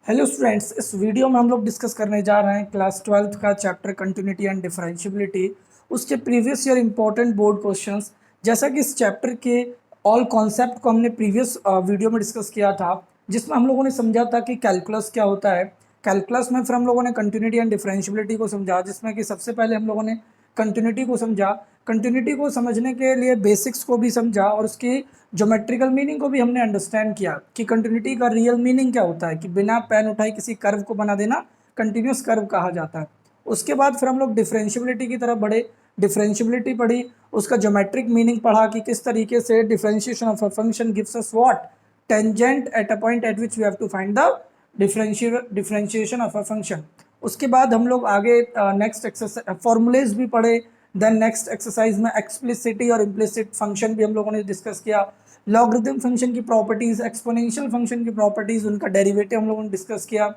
Hello students, इस video में हम लोग डिस्कस करने जा रहे हैं क्लास 12th का चैप्टर कंटिन्यूटी एंड डिफरेंशियबिलिटी। उसके previous year important board questions. जैसा कि इस चैप्टर के ऑल कॉन्सेप्ट को हमने प्रीवियस वीडियो में डिस्कस किया था, जिसमें हम लोगों ने समझा था कि कैलकुलस क्या होता है। कैलकुलस में फिर हम लोगों ने कंटिन्यूटी एंड डिफरेंशियबिलिटी को समझा, जिसमें कि सबसे पहले हम लोगों ने कंटिन्यूटी को समझा। कंटिन्यूटी को समझने के लिए बेसिक्स को भी समझा और उसकी ज्योमेट्रिकल मीनिंग को भी हमने अंडरस्टैंड किया कि कंटिन्यूटी का रियल मीनिंग क्या होता है, कि बिना पेन उठाए किसी कर्व को बना देना कंटिन्यूस कर्व कहा जाता है। उसके बाद फिर हम लोग डिफरेंशियबिलिटी की तरफ बढ़े, डिफरेंशियबिलिटी पढ़ी, उसका ज्योमेट्रिक मीनिंग पढ़ा कि किस तरीके से differentiation of a function gives us what tangent at a point at which we have to find the differentiation of a function. उसके बाद हम लोग आगे नेक्स्ट एक्सरसाइज फॉर्मूलेज भी पढ़े। देन नेक्स्ट एक्सरसाइज में एक्सप्लिसिटी और इम्प्लिसिट फंक्शन भी हम लोगों ने डिस्कस किया। लॉगरिथम फंक्शन की प्रॉपर्टीज, एक्सपोनेंशियल फंक्शन की प्रॉपर्टीज, उनका डेरिवेटिव हम लोगों ने डिस्कस किया।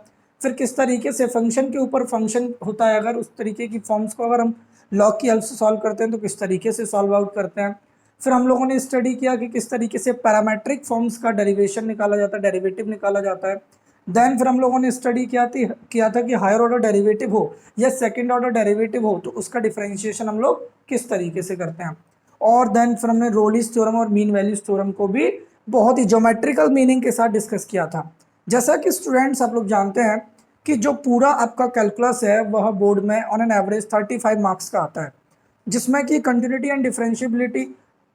फिर किस तरीके से फंक्शन के ऊपर फंक्शन होता है, अगर उस तरीके की फॉर्म्स को अगर हम लॉग की हेल्प से सॉल्व करते हैं तो किस तरीके से सॉल्व आउट करते हैं। फिर हम लोगों ने स्टडी किया कि किस तरीके से पैरामेट्रिक फॉर्म्स का डेरिवेशन निकाला जाता है, डेरिवेटिव निकाला जाता है। देन फिर हम लोगों ने स्टडी किया था कि हायर ऑर्डर डेरिवेटिव हो या सेकंड ऑर्डर डेरिवेटिव हो तो उसका डिफरेंशिएशन हम लोग किस तरीके से करते हैं। और देन फिर हमने रोलिस थ्योरम और मीन वैल्यूज थ्योरम को भी बहुत ही ज्योमेट्रिकल मीनिंग के साथ डिस्कस किया था। जैसा कि स्टूडेंट्स आप लोग जानते हैं कि जो पूरा आपका कैलकुलस है वह बोर्ड में ऑन एन एवरेज 35 मार्क्स का आता है, जिसमें कि कंटिन्यूटी एंड डिफरेंशियबिलिटी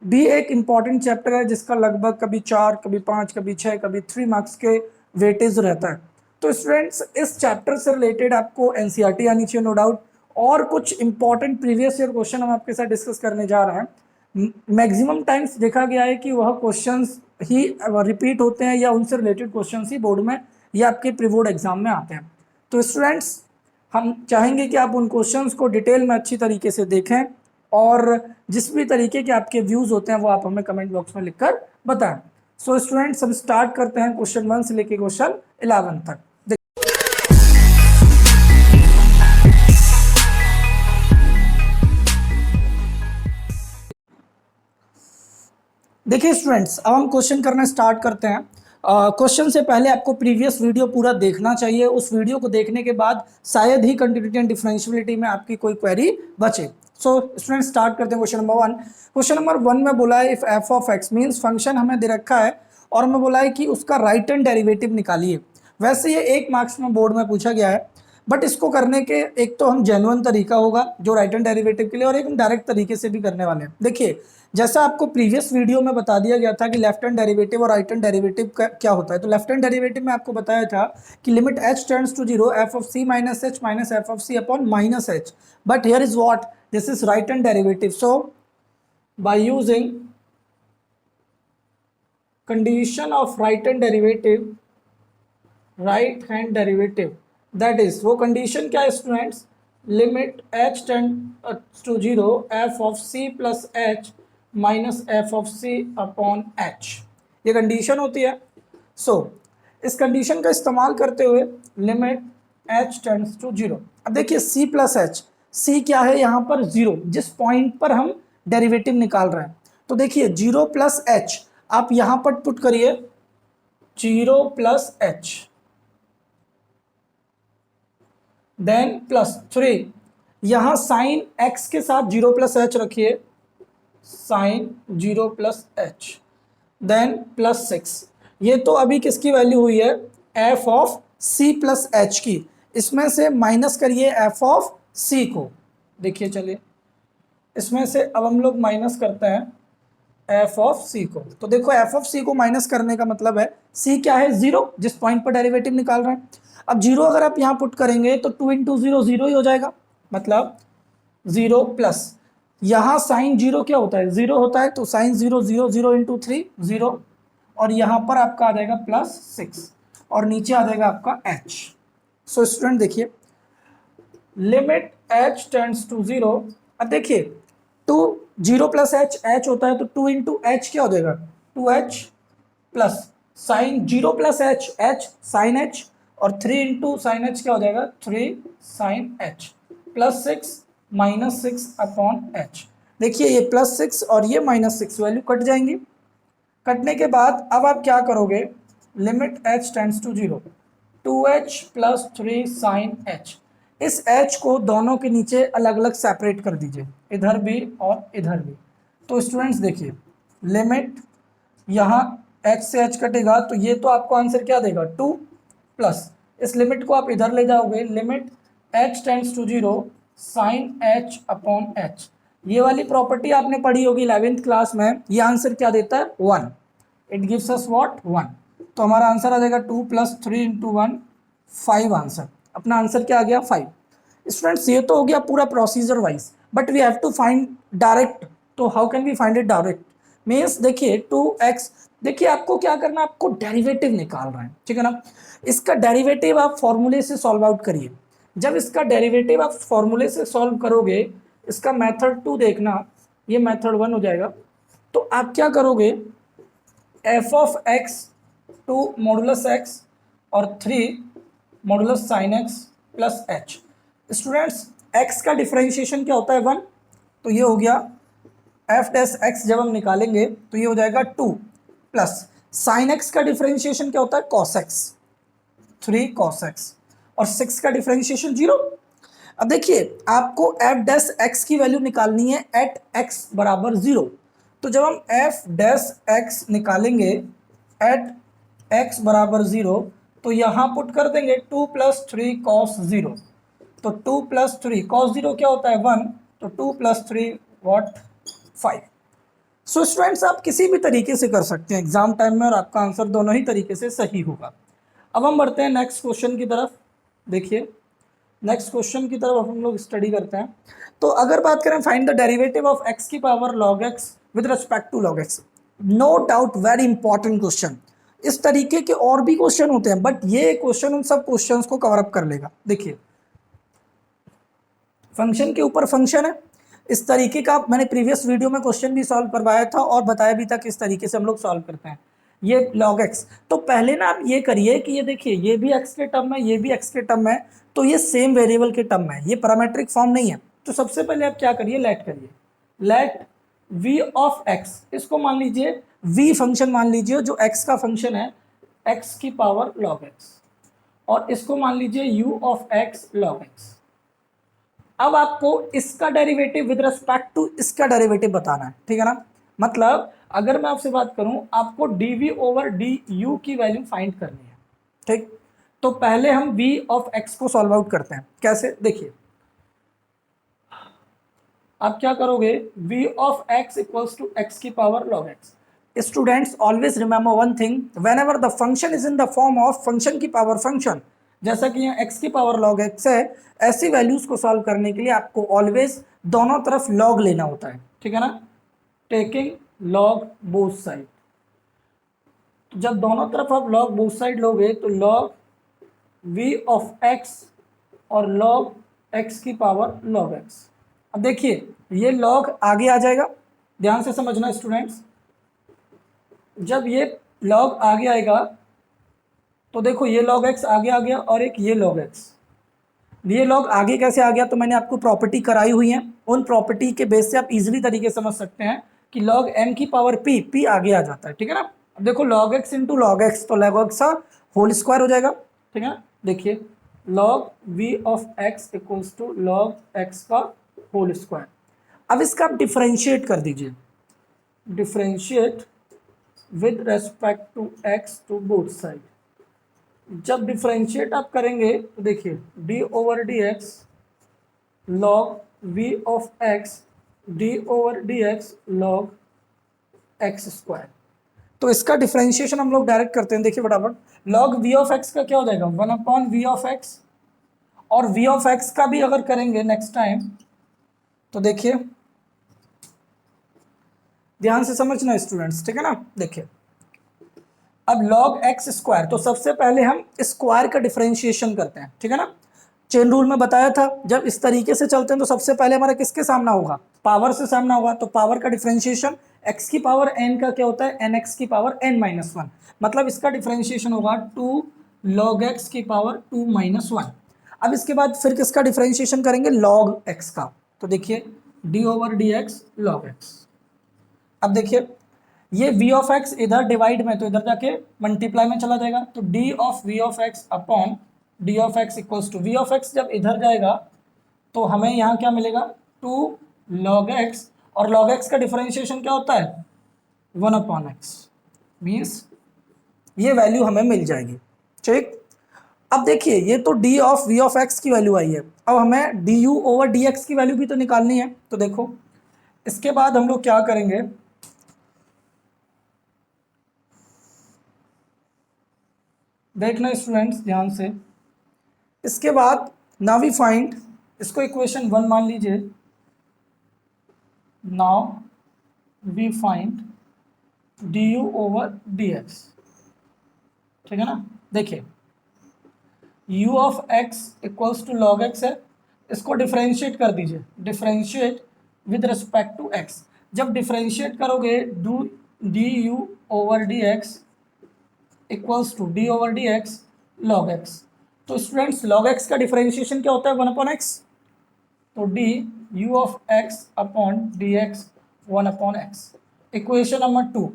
भी एक इंपॉर्टेंट चैप्टर है, जिसका लगभग कभी 4, कभी 5, कभी 6, कभी 3 मार्क्स के वेटेज रहता है। तो स्टूडेंट्स, इस चैप्टर से रिलेटेड आपको एनसीईआरटी आनी चाहिए, नो डाउट। और कुछ इंपॉर्टेंट प्रीवियस ईयर क्वेश्चन हम आपके साथ डिस्कस करने जा रहे हैं। मैक्सिमम टाइम्स देखा गया है कि वह क्वेश्चंस ही रिपीट होते हैं या उनसे रिलेटेड क्वेश्चंस ही बोर्ड में या आपके प्री बोर्ड एग्जाम में आते हैं। तो स्टूडेंट्स, हम चाहेंगे कि आप उन क्वेश्चंस को डिटेल में अच्छी तरीके से देखें और जिस भी तरीके के आपके व्यूज़ होते हैं वो आप हमें कमेंट बॉक्स में लिखकर बताएं। सो स्टूडेंट्स, हम स्टार्ट करते हैं क्वेश्चन 1 से लेकर क्वेश्चन 11 तक। देखिए स्टूडेंट्स, अब हम क्वेश्चन करना स्टार्ट करते हैं। क्वेश्चन से पहले आपको प्रीवियस वीडियो पूरा देखना चाहिए। उस वीडियो को देखने के बाद शायद ही कंटिन्यूटी एंड डिफरेंशियबिलिटी में आपकी कोई क्वेरी बचे। सो स्टूडेंट, स्टार्ट करते हैं क्वेश्चन नंबर 1। क्वेश्चन नंबर 1 में बोला है if F of x means function हमें दे रखा है और हमें बोला है कि उसका राइट हैंड डेरिवेटिव निकालिए। वैसे ये 1 मार्क्स में बोर्ड में पूछा गया है, बट इसको करने के एक तो हम जेन्युइन तरीका होगा जो राइट हैंड डेरिवेटिव के लिए, और एक हम डायरेक्ट तरीके से भी करने वाले हैं। देखिए, जैसा आपको प्रीवियस वीडियो में बता दिया गया था कि लेफ्ट हैंड डेरिवेटिव और राइट हैंड डेरिवेटिव क्या होता है, तो लेफ्ट हैंड डेरिवेटिव में आपको बताया था कि limit h tends to 0 f of c minus h minus f of c upon minus h। But here is what, this is right hand derivative. So by using condition of right hand derivative, that is, वो कंडीशन क्या है students, limit h tends to 0 f of c plus h minus F of C upon H, ये कंडीशन होती है। सो इस condition का इस्तेमाल करते हुए लिमिट एच टेंड्स टू 0। अब देखिए सी प्लस एच, सी क्या है यहाँ पर 0, जिस पॉइंट पर हम डेरिवेटिव निकाल रहे हैं। तो देखिए 0 प्लस एच आप यहाँ पर पुट करिए, 0 प्लस एच, देन प्लस 3, यहाँ साइन एक्स के साथ 0 प्लस एच रखिए, sine 0 plus H, then plus 6। ये तो अभी किसकी वैल्यू हुई है, F of C plus H की। इसमें से माइनस करिए एफ ऑफ सी को। देखिए चलिए, इसमें से अब हम लोग माइनस करते हैं एफ ऑफ सी को। तो देखो एफ ऑफ सी को माइनस करने का मतलब है सी क्या है, 0, जिस पॉइंट पर डेरिवेटिव निकाल रहे हैं। अब 0 अगर आप यहाँ पुट करेंगे तो 2 इंटू 0 0 ही हो जाएगा, मतलब 0 प्लस, यहाँ साइन 0 क्या होता है, 0 होता है, तो साइन 0 0 0 इंटू 3 0, और यहाँ पर आपका आ जाएगा प्लस 6 और नीचे आ जाएगा आपका h। सो स्टूडेंट देखिए, लिमिट h टेंड्स टू 0। अब देखिए 2 0 प्लस h होता है, तो 2 इंटू एच क्या हो जाएगा, 2h plus sine 0 plus h sine h, और 3 इंटू साइन h क्या हो जाएगा, 3 sine h, plus 6 minus 6 upon h। देखिए ये प्लस 6 और ये माइनस 6 वैल्यू कट जाएंगी। कटने के बाद अब आप क्या करोगे, limit h tends to 0, 2h plus 3 sine h। इस h को दोनों के नीचे अलग अलग सेपरेट कर दीजिए, इधर भी और इधर भी। तो स्टूडेंट्स देखिए, लिमिट यहाँ h से h कटेगा तो ये तो आपको आंसर क्या देगा 2, प्लस इस लिमिट को आप इधर ले जाओगे, limit h tends to 0 sine h upon h। ये वाली प्रॉपर्टी आपने पढ़ी होगी 11th क्लास में। ये आंसर क्या देता है 1, इट गिव्स अस व्हाट 1। तो हमारा आंसर आ जाएगा 2 प्लस 3 इंटू 1 5 आंसर। अपना आंसर क्या आ गया 5। स्टूडेंट्स ये तो हो गया पूरा procedure wise, but we have to find direct. तो how can we find it direct? Means देखिए 2x, देखिए आपको क्या करना है, आपको डेरिवेटिव निकालना है, ठीक है ना। इसका डेरिवेटिव आप फॉर्मूले से सॉल्व आउट करिए। जब इसका डेरिवेटिव आप फॉर्मूले से सॉल्व करोगे, इसका मेथड 2 देखना, ये मेथड 1 हो जाएगा। तो आप क्या करोगे, F of x 2 modulus x और 3 modulus sine x plus H. Students x का डिफरेंशिएशन क्या होता है 1, तो ये हो गया एफ डैश एक्स। जब हम निकालेंगे तो ये हो जाएगा 2 प्लस साइन एक्स का डिफरेंशिएशन क्या होता है कॉस एक्स, 3 कॉस एक्स और 6 का डिफरेंशिएशन 0। अब देखिए आपको एफ डैश एक्स की वैल्यू निकालनी है एट एक्स बराबर 0। तो जब हम एफ डैश एक्स निकालेंगे एट एक्स बराबर 0, तो यहाँ पुट कर देंगे 2 प्लस 3 कॉस 0। तो 2 प्लस 3 कॉस 0 क्या होता है 1, तो 2 प्लस 3 वॉट 5। सो स्टूडेंट्स आप किसी भी तरीके से कर सकते हैं एग्जाम टाइम में और आपका आंसर दोनों ही तरीके से सही होगा। अब हम बढ़ते हैं नेक्स्ट क्वेश्चन की तरफ। देखिए नेक्स्ट क्वेश्चन की तरफ हम लोग स्टडी करते हैं। तो अगर बात करें find the derivative of x की power log x with respect to log x, no doubt very important question. इस तरीके के और भी क्वेश्चन होते हैं, बट ये क्वेश्चन उन सब क्वेश्चंस को कवर अप कर लेगा। देखिए फंक्शन के ऊपर फंक्शन है, इस तरीके का मैंने प्रीवियस वीडियो में क्वेश्चन भी सॉल्व करवाया था और बताया भी था किस तरीके से हम लोग सॉल्व करते हैं। ये log x, तो पहले ना आप ये करिए कि ये देखिए ये भी x के टर्म में, ये भी x के टर्म में, तो ये सेम वेरिएबल के टर्म में, ये पैरामीट्रिक फॉर्म नहीं है। तो सबसे पहले आप क्या करिए, लेट करिए, लेट v ऑफ x, इसको मान लीजिए v फंक्शन मान लीजिए जो x का फंक्शन है x की पावर log x, और इसको मान लीजिए u of x log x। अब आपको इसका डेरिवेटिव विद रिस्पेक्ट टू इसका डेरिवेटिव बताना है, ठीक है ना। मतलब अगर मैं आपसे बात करूं, आपको dv ओवर du की वैल्यू फाइंड करनी है, ठीक। तो पहले हम v ऑफ x को सॉल्व आउट करते हैं। कैसे, देखिए आप क्या करोगे, v of x equals to x की power log x। Students always remember one thing, whenever the function is in the form of function की पावर फंक्शन, जैसा कि यहाँ x की पावर log x है, ऐसी वैल्यूज को सॉल्व करने के लिए आपको ऑलवेज दोनों तरफ log लेना होता है, ठीक है ना, टेकिंग log बोथ साइड। तो जब दोनों तरफ आप log बोथ साइड लोगे तो log v ऑफ x और log x की पावर log x। अब देखिए ये log आगे आ जाएगा, ध्यान से समझना स्टूडेंट्स। जब ये log आगे आएगा तो देखो ये log x आगे आ गया और एक ये log x। ये log आगे कैसे आ गया, तो मैंने आपको प्रॉपर्टी कराई हुई है, उन प्रॉपर्टी के बेस से आप इजीली तरीके से समझ सकते हैं कि log m की पावर p आगे आ जाता है, ठीक है ना। अब देखो log x into log x, तो log x का होल स्क्वायर हो जाएगा, ठीक है ना। देखिए log v of x equals to log x का होल स्क्वायर। अब इसका आप डिफरेंशिएट कर दीजिए, differentiate with respect to x to both side. जब डिफरेंशिएट आप करेंगे तो देखिए d over D X log v of x d over D X log X square. तो इसका डिफरेंशिएशन हम लोग डायरेक्ट करते हैं। देखिए फटाफट, लॉग v ऑफ x का क्या हो जाएगा 1 अपॉन v ऑफ x, और v ऑफ x का भी अगर करेंगे नेक्स्ट टाइम तो देखिए ध्यान से समझना स्टूडेंट्स, ठीक है ना। देखिए अब log x स्क्वायर, तो सबसे पहले हम स्क्वायर का डिफरेंशिएशन करते हैं, ठीक है ना। चेन रूल में बताया था जब इस तरीके से चलते हैं तो सबसे पहले हमारा किसके सामना होगा, पावर से सामना होगा। तो पावर का डिफरेंशिएशन x की पावर n का क्या होता है nx की पावर n माइनस 1, मतलब इसका डिफरेंशिएशन होगा 2 log x की पावर 2 माइनस 1। अब इसके बाद फिर किसका डिफरेंशिएशन करेंगे log x का, तो देखिए d over D X log x. अब देखिए ये v ऑफ x इधर डिवाइड में तो इधर जाके मल्टीप्लाई में चला जाएगा, तो d of v of x upon d of x equals to v of x जब इधर जाएगा तो हमें यहाँ क्या मिलेगा 2 log x, और log x का डिफरेंशिएशन क्या होता है 1 अपॉन x, मीन्स ये वैल्यू हमें मिल जाएगी। ठीक, अब देखिए ये तो d of v of x की वैल्यू आई है, अब हमें du ओवर dx की वैल्यू भी तो निकालनी है। तो देखो इसके बाद हम लोग क्या करेंगे, देखना स्टूडेंट्स ध्यान से, इसके बाद नाउ वी फाइंड, इसको इक्वेशन 1 मान लीजिए, now we find du over dx, ठीक है ना। देखिए u of x equals to log x है, इसको डिफरेंशिएट कर दीजिए, differentiate with respect to x, जब डिफरेंशिएट करोगे du over dx equals to d over dx log x। तो स्टूडेंट्स log x का डिफरेंशिएशन क्या होता है 1 अपॉन x, तो d u of x upon dx 1 upon x, equation number 2।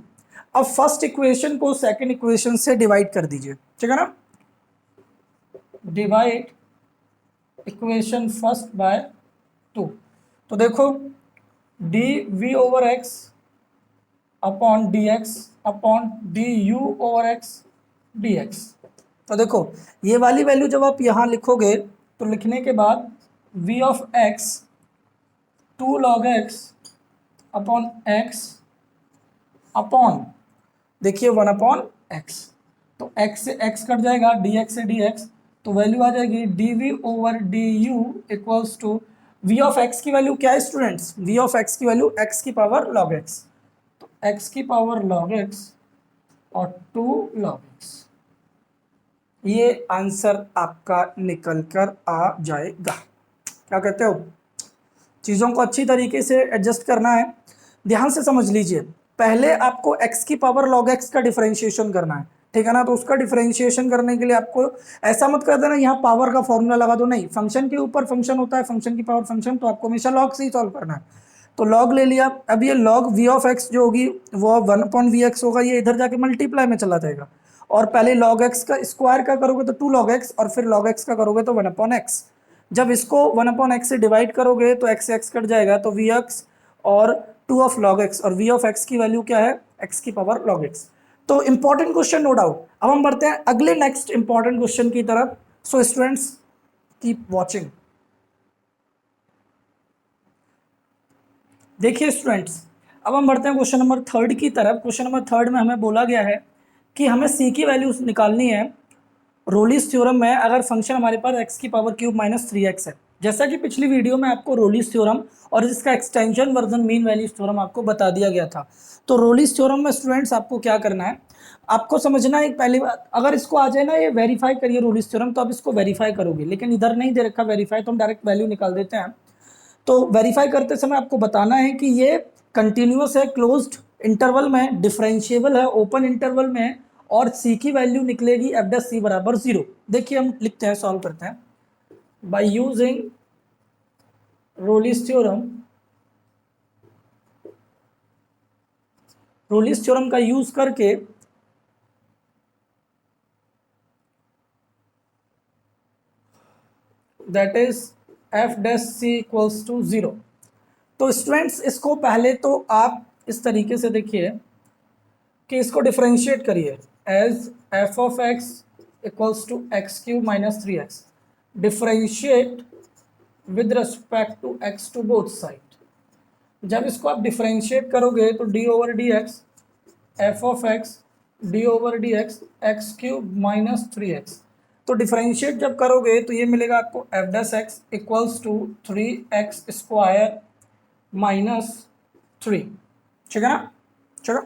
अब first equation को सेकंड इक्वेशन से डिवाइड कर दीजिए, ठीक है ना, डिवाइड इक्वेशन फर्स्ट बाय 2। तो देखो D V over X upon D x upon D U over X D X. तो देखो ये वाली वैल्यू जब आप यहाँ लिखोगे तो लिखने के बाद v of x 2 log x upon x upon, देखिए 1 अपॉन x, तो x से x कट जाएगा, dx से dx, तो वैल्यू आ जाएगी dv over du equals to v of x की वैल्यू क्या है स्टूडेंट्स, v ऑफ x की वैल्यू x की पावर log x, तो x की पावर log x और 2 log x, ये आंसर आपका निकल कर आ जाएगा। क्या कहते हो, चीज़ों को अच्छी तरीके से एडजस्ट करना है, ध्यान से समझ लीजिए। पहले आपको x की पावर log x का डिफरेंशिएशन करना है, ठीक है ना, तो उसका डिफरेंशिएशन करने के लिए आपको ऐसा मत कर देना यहाँ पावर का फॉर्मूला लगा दो, नहीं, फंक्शन के ऊपर फंक्शन होता है, फंक्शन की पावर फंक्शन, तो आपको हमेशा log से ही सॉल्व करना है। तो log ले लिया, अब ये log v ऑफ x जो होगी वो 1 अपॉन वी एक्स होगा, ये इधर जाके मल्टीप्लाई में चला जाएगा, और पहले log x का स्क्वायर का करोगे तो 2 log x, और फिर log x का करोगे तो 1 अपॉन x। जब इसको 1 अपॉन x से डिवाइड करोगे तो x से x कट जाएगा, तो vx और 2 ऑफ log x, और v ऑफ x की वैल्यू क्या है x की पावर log x। तो इंपॉर्टेंट क्वेश्चन नो डाउट। अब हम बढ़ते हैं अगले नेक्स्ट इंपॉर्टेंट क्वेश्चन की तरफ। So students keep watching. देखिए स्टूडेंट्स अब हम बढ़ते हैं क्वेश्चन नंबर 3 की तरफ। क्वेश्चन नंबर 3 में हमें बोला गया है कि हमें c की वैल्यू निकालनी है रोलिस थ्योरम में, अगर फंक्शन हमारे पास x की पावर क्यूब माइनस 3x है। जैसा कि पिछली वीडियो में आपको रोलिस थ्योरम और इसका extension version mean value theorem आपको बता दिया गया था। तो रोलिस थ्योरम में स्टूडेंट्स आपको क्या करना है, आपको समझना है पहली बात, अगर इसको आ जाए ना ये वेरीफाई करिए रोलिस थ्योरम, तो आप इसको वेरीफाई करोगे, लेकिन इधर नहीं दे रखा वेरीफाई, तो हम डायरेक्ट वैल्यू निकाल देते हैं। तो वेरीफाई करते समय आपको बताना है कि ये कंटिन्यूअस है, क्लोज्ड इंटरवल में, डिफरेंशिएबल है ओपन इंटरवल में, और c की वैल्यू निकलेगी एफ डैश c बराबर 0। देखिए हम लिखते हैं, सॉल्व करते हैं by using Rolle's theorem. Rolle's theorem का यूज करके that is F dash c equals to 0। तो स्टूडेंट्स इसको पहले तो आप इस तरीके से देखिए कि इसको डिफरेंशिएट करिए as F of x equals to X cube minus 3x, differentiate with respect to x to both side. जब इसको आप डिफरेंशिएट करोगे तो d over D X F of X D over D x X cube minus 3x, तो differentiate जब करोगे तो ये मिलेगा आपको F dash X equals to 3x square minus 3, ठीक है ना। चलो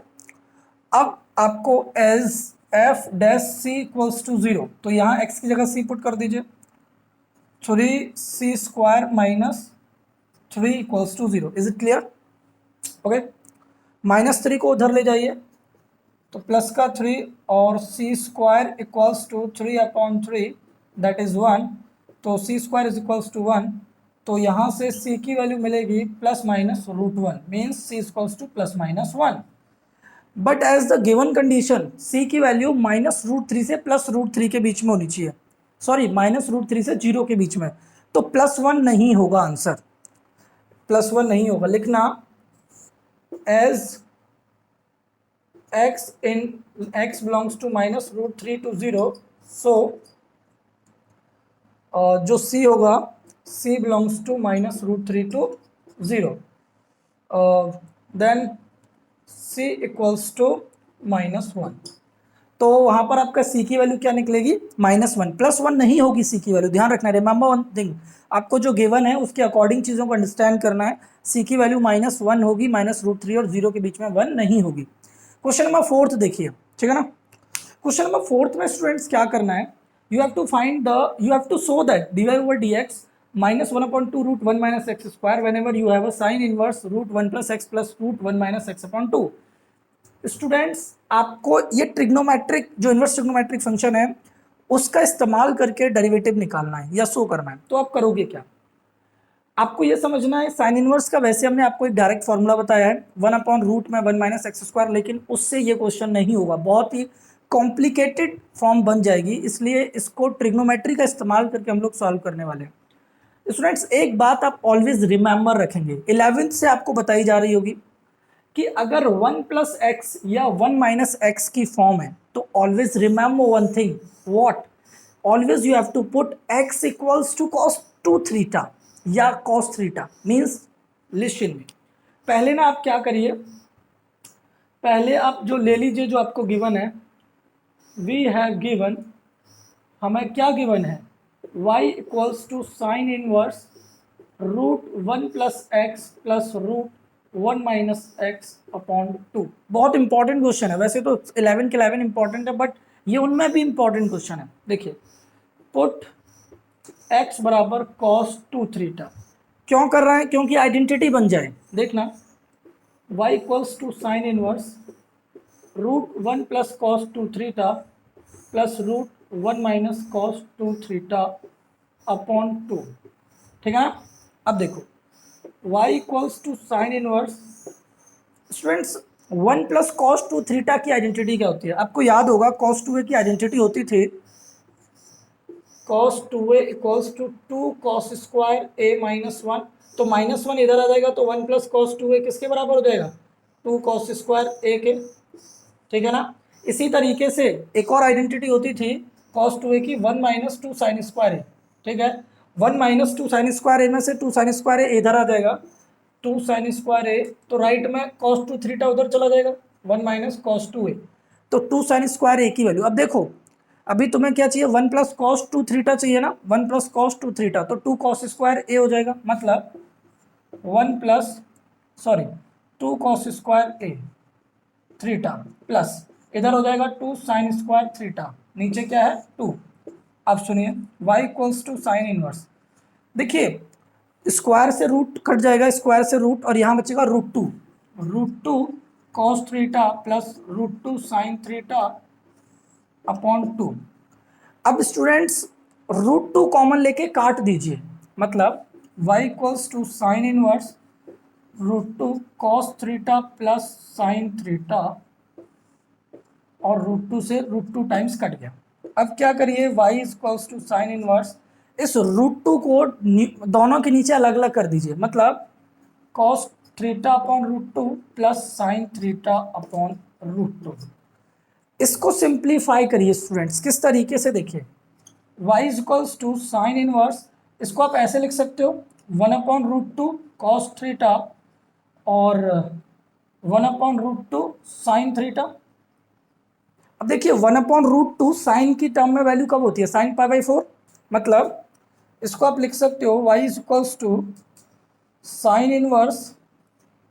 अब आपको as F dash C equals to 0, तो यहाँ x की जगह c पुट कर दीजिए, 3c square minus 3 equals to 0। Is it clear? Okay, -3 को उधर ले जाइए तो प्लस का 3 और c square equals to 3 upon 3 that is 1, तो c square is equals to 1, तो यहाँ से c की वैल्यू मिलेगी plus minus root 1, means c equals to plus minus 1। But as the given condition c की वैल्यू -√3 से +√3 के बीच में होनी चाहिए, सॉरी -√3 से 0 के बीच में, तो +1 नहीं होगा आंसर, +1 नहीं होगा। लिखना as x belongs to -√3 to 0, so जो c होगा c belongs to -√3 to 0, then c equals to -1। तो वहां पर आपका c की वैल्यू क्या निकलेगी? -1, +1 नहीं होगी c की वैल्यू, ध्यान रखना। रिमेंबर वन थिंग, आपको जो गिवन है उसके अकॉर्डिंग चीज़ों को अंडरस्टैंड करना है। c की वैल्यू -1 होगी, -√3 और 0 के बीच में 1 नहीं होगी। क्वेश्चन नंबर 4 देखिए, ठीक है ना। क्वेश्चन नंबर 4 में स्टूडेंट्स क्या करना है, you have to show that dy over dx -1/2 √1 - x square whenever you have a sin inverse √1 + x plus √1 - x/2। Students आपको ये ट्रिग्नोमेट्रिक जो इन्वर्स ट्रिग्नोमेट्रिक फंक्शन है उसका इस्तेमाल करके डेरिवेटिव निकालना है या शो करना है। तो आप करोगे क्या? आपको ये समझना है साइन इनवर्स का वैसे हमने आपको एक डायरेक्ट फॉर्मूला बताया है 1/√1 - x², लेकिन उससे ये क्वेश्चन नहीं होगा, बहुत ही कॉम्प्लिकेटेड फॉर्म बन जाएगी, इसलिए इसको ट्रिग्नोमेट्री का इस्तेमाल करके हम लोग सॉल्व करने वाले हैं। स्टूडेंट्स एक बात आप ऑलवेज रिमेंबर रखेंगे, 11th से आपको बताई जा रही होगी कि अगर 1 + x या 1 - x की फॉर्म है तो always remember one thing, what, always you have to put x equals to cos2 theta या cos थीटा, मीन्स लिशन में पहले ना आप क्या करिए, पहले आप जो ले लीजिए जो आपको गिवन है, वी हैव गिवन, हमें क्या गिवन है, y equals to sine inverse √1 + x plus √1 - x/2। बहुत इंपॉर्टेंट क्वेश्चन है, वैसे तो 11 के 11 इंपॉर्टेंट है, बट ये उनमें भी इंपॉर्टेंट क्वेश्चन है। देखिए, पुट x बराबर cos2 थीटा, क्यों कर रहा है? क्योंकि आइडेंटिटी बन जाए। देखना y equals to sine inverse √1 + cos2 theta plus √1 - cos2 theta, ठीक है ना। अब देखो y equals to sine inverse, students 1 + cos2 theta की आइडेंटिटी क्या होती है? आपको याद होगा cos2a की आइडेंटिटी होती थी cos2a equals to 2 cos² a -1, तो -1 इधर आ जाएगा तो 1 + cos2a किसके बराबर हो जाएगा? 2 cos² a के, ठीक है ना। इसी तरीके से एक और आइडेंटिटी होती थी cos2a की 1 - 2 sin²a, ठीक है। 1 - 2 sin² में से 2 sin² इधर आ जाएगा, 2 sin²a, तो राइट में cos2 थीटा उधर चला जाएगा 1 - cos2a, तो 2 sin² की वैल्यू। अब देखो अभी तुम्हें क्या चाहिए, 1 + cos2 थीटा चाहिए ना, 1 + cos2 थीटा, तो 2 cos² हो जाएगा, मतलब 1 plus sorry 2 cos² theta plus इधर हो जाएगा 2 sin² थीटा, नीचे क्या है 2। अब सुनिए y equals to sine inverse, देखिए स्क्वायर से रूट कट जाएगा, स्क्वायर से रूट, और यहाँ बचेगा √2 cos theta plus √2 sin theta. अब स्टूडेंट्स √2 कॉमन लेके काट दीजिए, मतलब y equals to sine inverse √2 cos theta plus sine theta, और √2 से √2 टाइम्स कट गया। अब क्या करिए, y equals to sine inverse, इस √2 को दोनों के नीचे अलग अलग कर दीजिए, मतलब cos theta plus sine theta. इसको सिंप्लीफाई करिए स्टूडेंट्स, किस तरीके से, देखिए y equals to sine inverse, इसको आप ऐसे लिख सकते हो 1/√2 cos थीटा और 1/√2 साइन थीटा। अब देखिए 1/√2 साइन की टर्म में वैल्यू कब होती है, साइन π/4, मतलब इसको आप लिख सकते हो y equals to sine inverse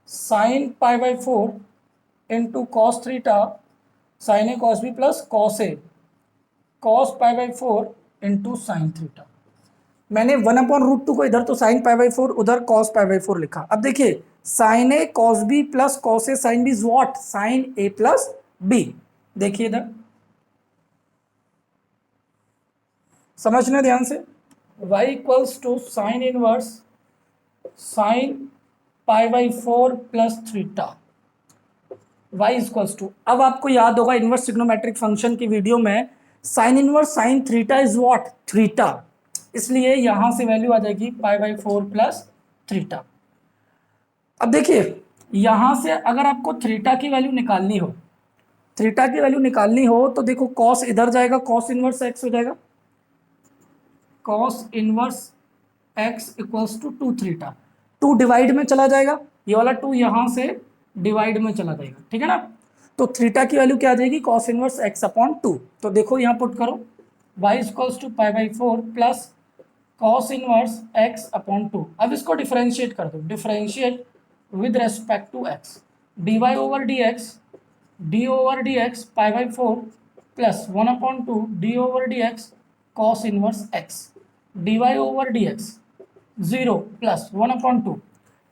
sine π/4 into cos theta sine a cos b plus cos a cos π/4 into sine theta. मैंने 1/√2 को इधर तो साइन π/4 उधर कॉस π/4 लिखा। अब देखिए sine a cos b plus cos a sine b is what, sine a plus b. देखिए इधर समझना ध्यान से, y equals to sine inverse sine π/4 plus theta y equals to, अब आपको याद होगा इनवर्स ट्रिग्नोमेट्रिक फंक्शन की वीडियो में sine inverse sine theta is what, theta, इसलिए यहां से वैल्यू आ जाएगी पाई बाई 4 प्लस थीटा। अब देखिए यहां से अगर आपको थीटा की वैल्यू निकालनी हो, थीटा की वैल्यू निकालनी हो तो देखो कॉस इधर जाएगा, कॉस इनवर्स एक्स हो जाएगा, cos inverse x equals to 2 theta, 2 divide में चला जाएगा, ये वाला 2 यहां से डिवाइड में चला जाएगा, ठीक है ना। तो थीटा की वैल्यू क्या आ जाएगी, कॉस इनवर्स एक्स अपॉन 2। तो देखो यहां पुट करो y equals to pi by 4 plus cos inverse x upon 2। अब इसको डिफरेंशिएट कर दो, differentiate with respect to x, d y over D x, D over D x pi by 4 plus 1 upon 2 d over D x cos inverse x, d y over D x 0 plus 1 upon 2।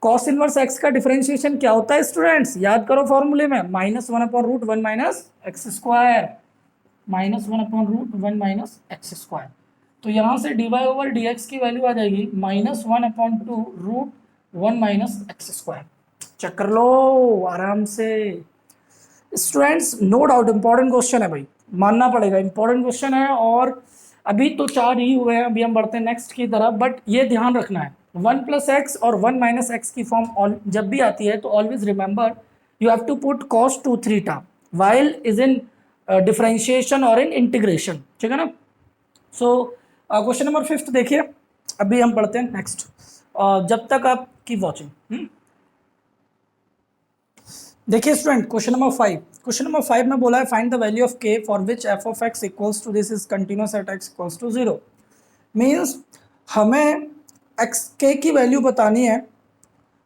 Cos inverse x का differentiation क्या होता है students, याद करो फॉर्मूले में, minus 1 upon root 1 minus x square, minus 1 upon root 1 minus x square. तो यहाँ से d y over D x की वैल्यू आ जाएगी minus 1 upon 2 root 1 minus x square. Check कर लो आराम से students, no doubt important question है भाई, मानना पड़ेगा इंपॉर्टेंट क्वेश्चन है। और अभी तो 4 ही हुए हैं, अभी हम बढ़ते हैं नेक्स्ट की तरफ, बट ये ध्यान रखना है 1 प्लस एक्स और 1 माइनस एक्स की फॉर्म जब भी आती है तो always remember you have to put cos two theta while is in differentiation और इन इंटीग्रेशन, ठीक है ना। सो क्वेश्चन नंबर 5 देखिए, अभी हम पढ़ते हैं नेक्स्ट, जब तक आप कीप वॉचिंग। देखिए student question number 5, question number 5 में बोला है find the value of k for which f of x equals to this is continuous at x equals to 0। Means हमें एक्स के की वैल्यू बतानी है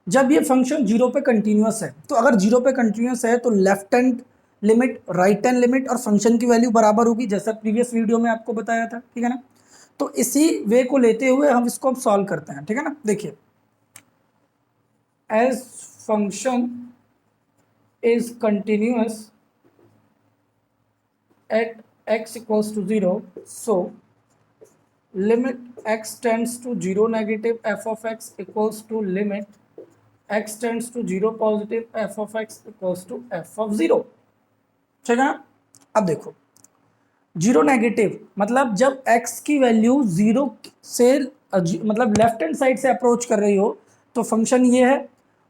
जब ये फंक्शन 0 पे कंटिन्यूअस है। तो अगर 0 पे कंटिन्यूअस है तो left hand limit, right hand limit और फंक्शन की वैल्यू बराबर होगी, जैसा प्रीवियस वीडियो में आपको बताया था, ठीक है ना। तो इसी वे को लेते हुए हम इसको अब सॉल्व करते हैं, ठीक है ना। देखिए as function is continuous at x equals to 0, so limit x tends to 0 negative f of x equals to limit x tends to 0 positive f of x equals to f of 0, ठीक है। अब देखो 0 negative मतलब जब x की वैल्यू 0 से मतलब लेफ्ट हैंड साइड से अप्रोच कर रही हो तो फंक्शन ये है,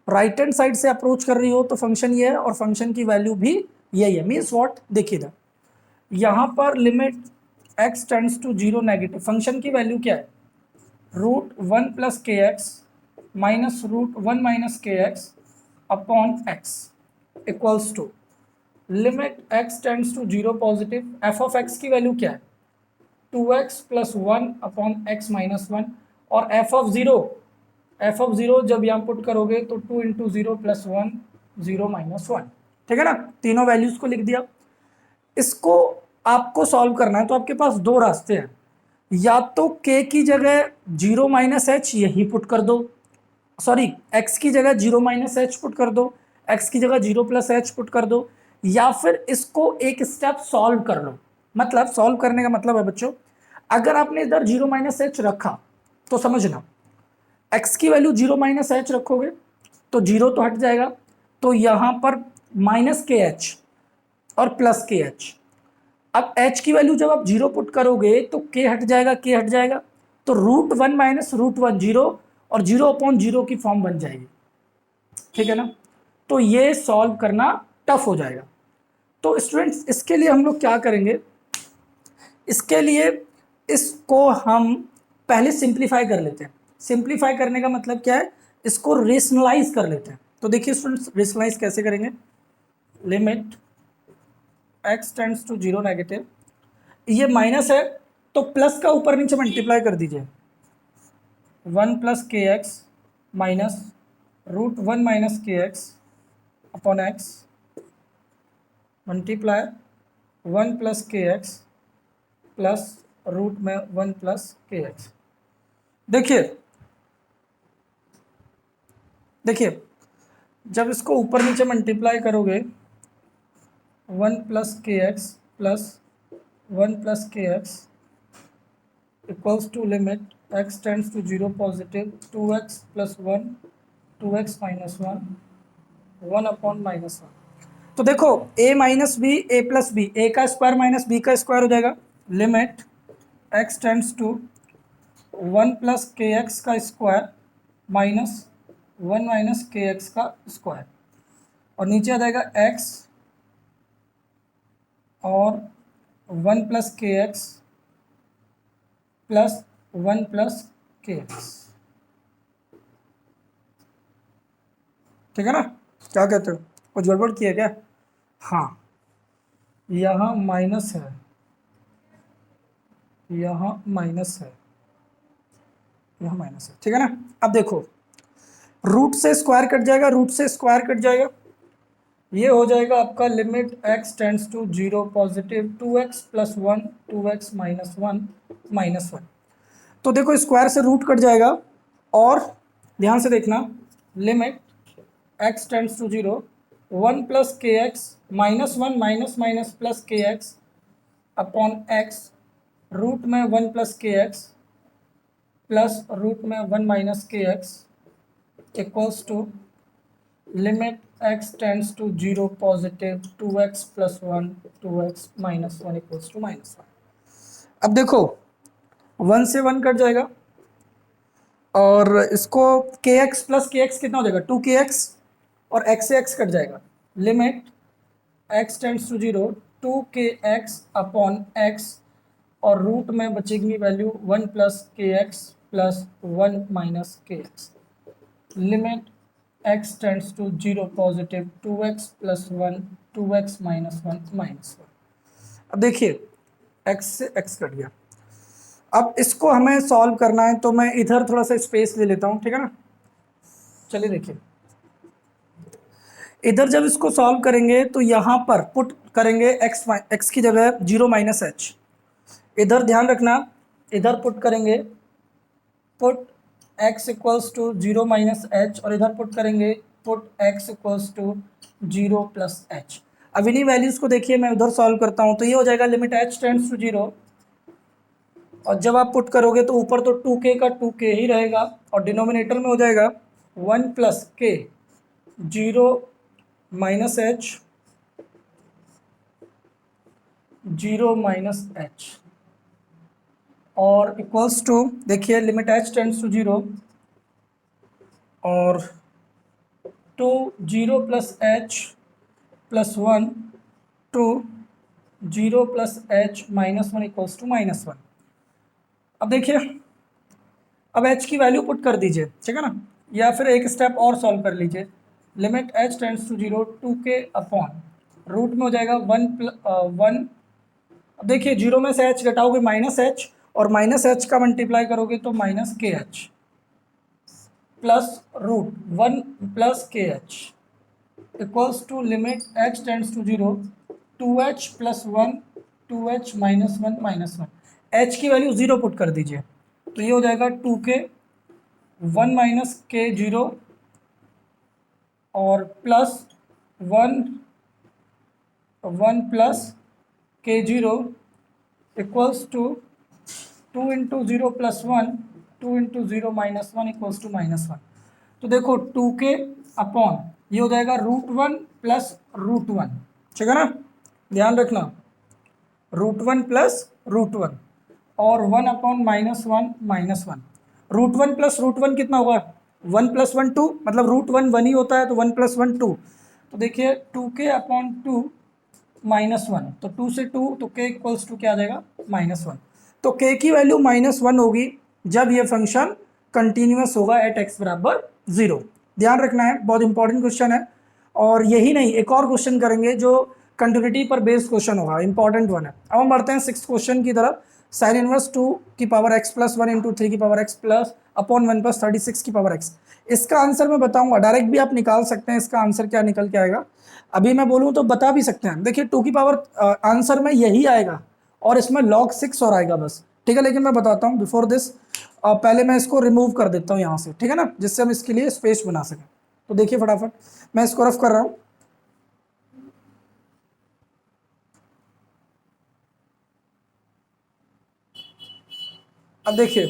राइट हैंड साइड से अप्रोच कर रही हो तो फंक्शन ये है, और फंक्शन की वैल्यू भी यही है। मीन्स व्हाट, देखिए था यहाँ पर limit x tends to 0 negative, function की वैल्यू क्या है, root 1 plus k x minus root 1 minus k x upon x equals to limit x tends to 0 positive, f of x की वैल्यू क्या है 2x plus 1 upon x minus 1, और F of zero जब यहाँ put करोगे तो 2 into 0 plus 1 0 minus 1, ठीक है ना। तीनों वैल्यूज को लिख दिया। इसको आपको सॉल्व करना है तो आपके पास दो रास्ते हैं, या तो k की जगह 0 माइनस एच यही पुट कर दो, सॉरी x की जगह 0 माइनस एच पुट कर दो, x की जगह 0 प्लस एच पुट कर दो, या फिर इसको एक स्टेप सॉल्व कर लो। मतलब सॉल्व करने का मतलब है बच्चों, अगर आपने इधर 0 माइनस एच रखा तो समझना x की वैल्यू 0 माइनस एच रखोगे तो 0 तो हट जाएगा, तो यहां पर माइनस के एच और प्लस के एच। अब h की वैल्यू जब आप 0 पुट करोगे तो k हट जाएगा, k हट जाएगा, तो रूट 1 माइनस रूट 1 0 और 0 अपॉन 0 की फॉर्म बन जाएगी, ठीक है ना। तो ये सॉल्व करना टफ हो जाएगा। तो स्टूडेंट्स इसके लिए हम लोग क्या करेंगे, इसके लिए इसको हम पहले सिंप्लीफाई कर लेते हैं। सिंप्लीफाई करने का मतलब क्या है, इसको रेशनलाइज कर लेते हैं। तो देखिए स्टूडेंट्स रेशनलाइज कैसे करेंगे, limit x tends to 0 negative, ये माइनस है तो प्लस का ऊपर नीचे मल्टीप्लाई कर दीजिए, 1 plus k x minus root 1 minus k x upon x multiply 1 plus k x plus root में 1 प्लस के एक्स। देखिए देखिए जब इसको ऊपर नीचे मल्टीप्लाई करोगे 1 plus k x plus 1 plus k x equals to limit x tends to 0 positive 2x plus 1 2x minus 1 1 upon minus 1। तो देखो a minus b a plus b, a का स्क्वायर माइनस बी का square हो जाएगा, limit x tends to 1 plus k x का square minus 1 minus k x का square, और नीचे आ जाएगा x और 1 plus k x plus 1 plus k x. ठीक है ना, क्या कहते हो, कुछ गड़बड़ किया क्या? हाँ, यहाँ माइनस है, यहाँ माइनस है, यहाँ माइनस है। ठीक है ना, अब देखो रूट से स्क्वायर कट जाएगा, रूट से स्क्वायर कट जाएगा, ये हो जाएगा आपका limit x tends to 0 positive 2x plus 1 2x minus 1 minus 1। तो देखो स्क्वायर से रूट कट जाएगा, और ध्यान से देखना, limit x tends to 0 1 plus k x minus 1 minus minus plus k x upon x root में 1 plus k x plus root में 1 minus k x equals to limit x tends to 0 positive 2x plus 1 2x minus 1 equals to minus 1। अब देखो 1 से 1 cut जाएगा, और इसको के x plus k x कितना हो जाएगा 2kx, और x से x कट जाएगा, limit x tends to 0 2kx upon x, और रूट में बचेगी value 1 plus k x plus 1 minus k x, limit x tends to 0 positive 2x plus 1 2x minus 1 minus 1। अब देखिए x से x cut गया, अब इसको हमें सॉल्व करना है, तो मैं इधर थोड़ा सा स्पेस ले लेता हूँ। ठीक है ना, चलिए देखिए, इधर जब इसको सॉल्व करेंगे तो यहाँ पर पुट करेंगे x की जगह 0 माइनस एच, इधर ध्यान रखना, इधर पुट करेंगे, put x equals to 0 minus h, और इधर पुट करेंगे put x equals to 0 plus h. अब इन्हीं वैल्यूज को देखिए, मैं उधर सॉल्व करता हूँ, तो ये हो जाएगा लिमिट h टेंड्स टू 0, और जब आप पुट करोगे तो ऊपर तो 2k का 2k ही रहेगा, और डिनोमिनेटर में हो जाएगा 1 plus k 0 minus h 0 minus h, और इक्वल्स टू देखिए लिमिट h टेंड्स टू 0 और 2 0 plus h plus 1 2 0 plus h minus 1 equals to minus 1। अब देखिए, अब h की वैल्यू पुट कर दीजिए, ठीक है ना, या फिर एक स्टेप और सॉल्व कर लीजिए, limit h tends to 0 2k upon root में हो जाएगा 1। अब देखिए 0 में से h घटाओगे माइनस h, और माइनस h का मल्टीप्लाई करोगे तो minus k h plus root 1 plus k h equals to limit h tends to 0 2h plus 1 2h minus 1 minus 1। h की वैल्यू 0 पुट कर दीजिए, तो ये हो जाएगा 2k 1 माइनस के 0 और plus 1 1 plus k 0 equals to 2 into 0 plus 1 2 into 0 minus 1 equals to minus 1। तो देखो 2k अपॉन ये हो जाएगा रूट 1 प्लस रूट 1। ठीक है ना, ध्यान रखना, रूट 1 प्लस रूट 1 और 1 upon minus 1। Root 1 plus root 1 कितना होगा 1 प्लस 1 2, मतलब रूट 1 1 ही होता है, तो 1 प्लस 1 2। तो देखिए 2k अपॉन 2 माइनस 1, तो 2 से 2 तो k इक्वल्स टू क्या आ जाएगा माइनस 1। तो k की वैल्यू माइनस 1 होगी जब ये फंक्शन कंटिन्यूअस होगा एट x बराबर 0। ध्यान रखना है, बहुत इंपॉर्टेंट क्वेश्चन है। और यही नहीं, एक और क्वेश्चन करेंगे जो कंटिन्यूटी पर बेस्ड क्वेश्चन होगा, इंपॉर्टेंट वन है। अब हम बढ़ते हैं 6th क्वेश्चन की तरफ। साइन इनवर्स 2 की पावर x प्लस 1 इंटू 3 की power x plus upon 1 plus 36 की पावर x। इसका आंसर मैं बताऊंगा, डायरेक्ट भी आप निकाल सकते हैं इसका आंसर क्या निकल के आएगा। अभी मैं बोलूँ तो बता भी सकते हैं। देखिए 2 की पावर आंसर में यही आएगा, और इसमें log 6 और आएगा बस, ठीक है। लेकिन मैं बताता हूँ बिफोर दिस, पहले मैं इसको रिमूव कर देता हूँ यहाँ से, ठीक है ना, जिससे हम इसके लिए स्पेस बना सकें। तो देखिए फटाफट मैं इसको रफ कर रहा हूँ। अब देखिए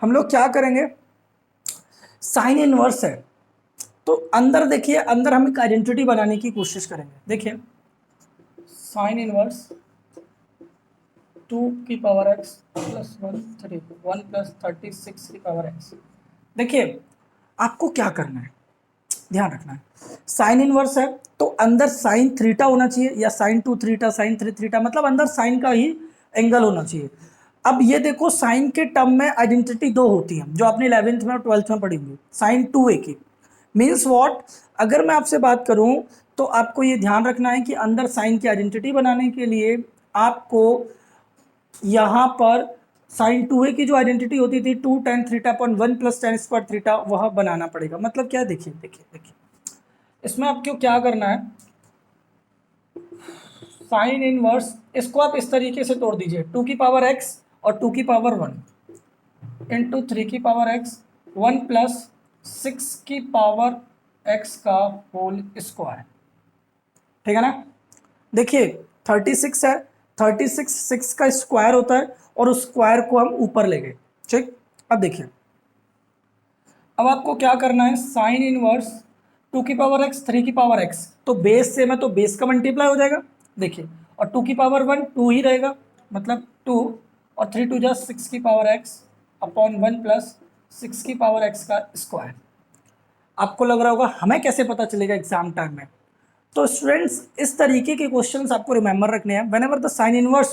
हम लोग क्या करेंगे, साइन इनवर्स है, तो अंदर देखिए, अंदर हम एक आइडेंटिटी बनाने की कोशिश करेंगे। देखिए साइन इनवर्स 2 की पावर x प्लस 1 प्लस 36 की पावर x। देखिए आपको क्या करना है, ध्यान रखना है, साइन इनवर्स है तो अंदर साइन थीटा होना चाहिए, या साइन 2 थीटा, साइन 3 थीटा, मतलब अंदर साइन का ही एंगल होना चाहिए। अब ये देखो साइन के टर्म में आइडेंटिटी दो होती है, जो आपने 11th में और 12th में पढ़ी होंगी, साइन 2a की मीन्स व्हाट। अगर मैं आपसे बात करूं तो आपको ये ध्यान रखना है कि अंदर साइन की आइडेंटिटी बनाने के लिए आपको यहां पर साइन 2a की जो आइडेंटिटी होती थी 2 tan theta upon 1 plus tan square theta, वह बनाना पड़ेगा। मतलब क्या, देखिए देखिए देखिए, इसमें आपको क्या करना है, साइन इनवर्स इसको आप इस तरीके से तोड़ दीजिए, 2 की पावर x और 2 की पावर 1 इंटू 3 की पावर x 1 प्लस 6 की पावर x का होल स्क्वायर। ठीक है ना। देखिए 36 है, 36 6 का स्क्वायर होता है और उस स्क्वायर को हम ऊपर ले गए। ठीक, अब देखिए, अब आपको क्या करना है, साइन इनवर्स 2 की पावर x 3 की पावर x, तो बेस से मैं तो बेस का मल्टीप्लाई हो जाएगा। देखिए, और 2 की पावर 1 2 ही रहेगा, मतलब 2, और 3 टू जा 6 की पावर x अपॉन 1 प्लस 6 की पावर x का स्क्वायर। आपको लग रहा होगा हमें कैसे पता चलेगा एग्जाम टाइम में। तो स्टूडेंट्स इस तरीके के क्वेश्चंस आपको रिमेंबर रखने हैं। व्हेनेवर द साइन इनवर्स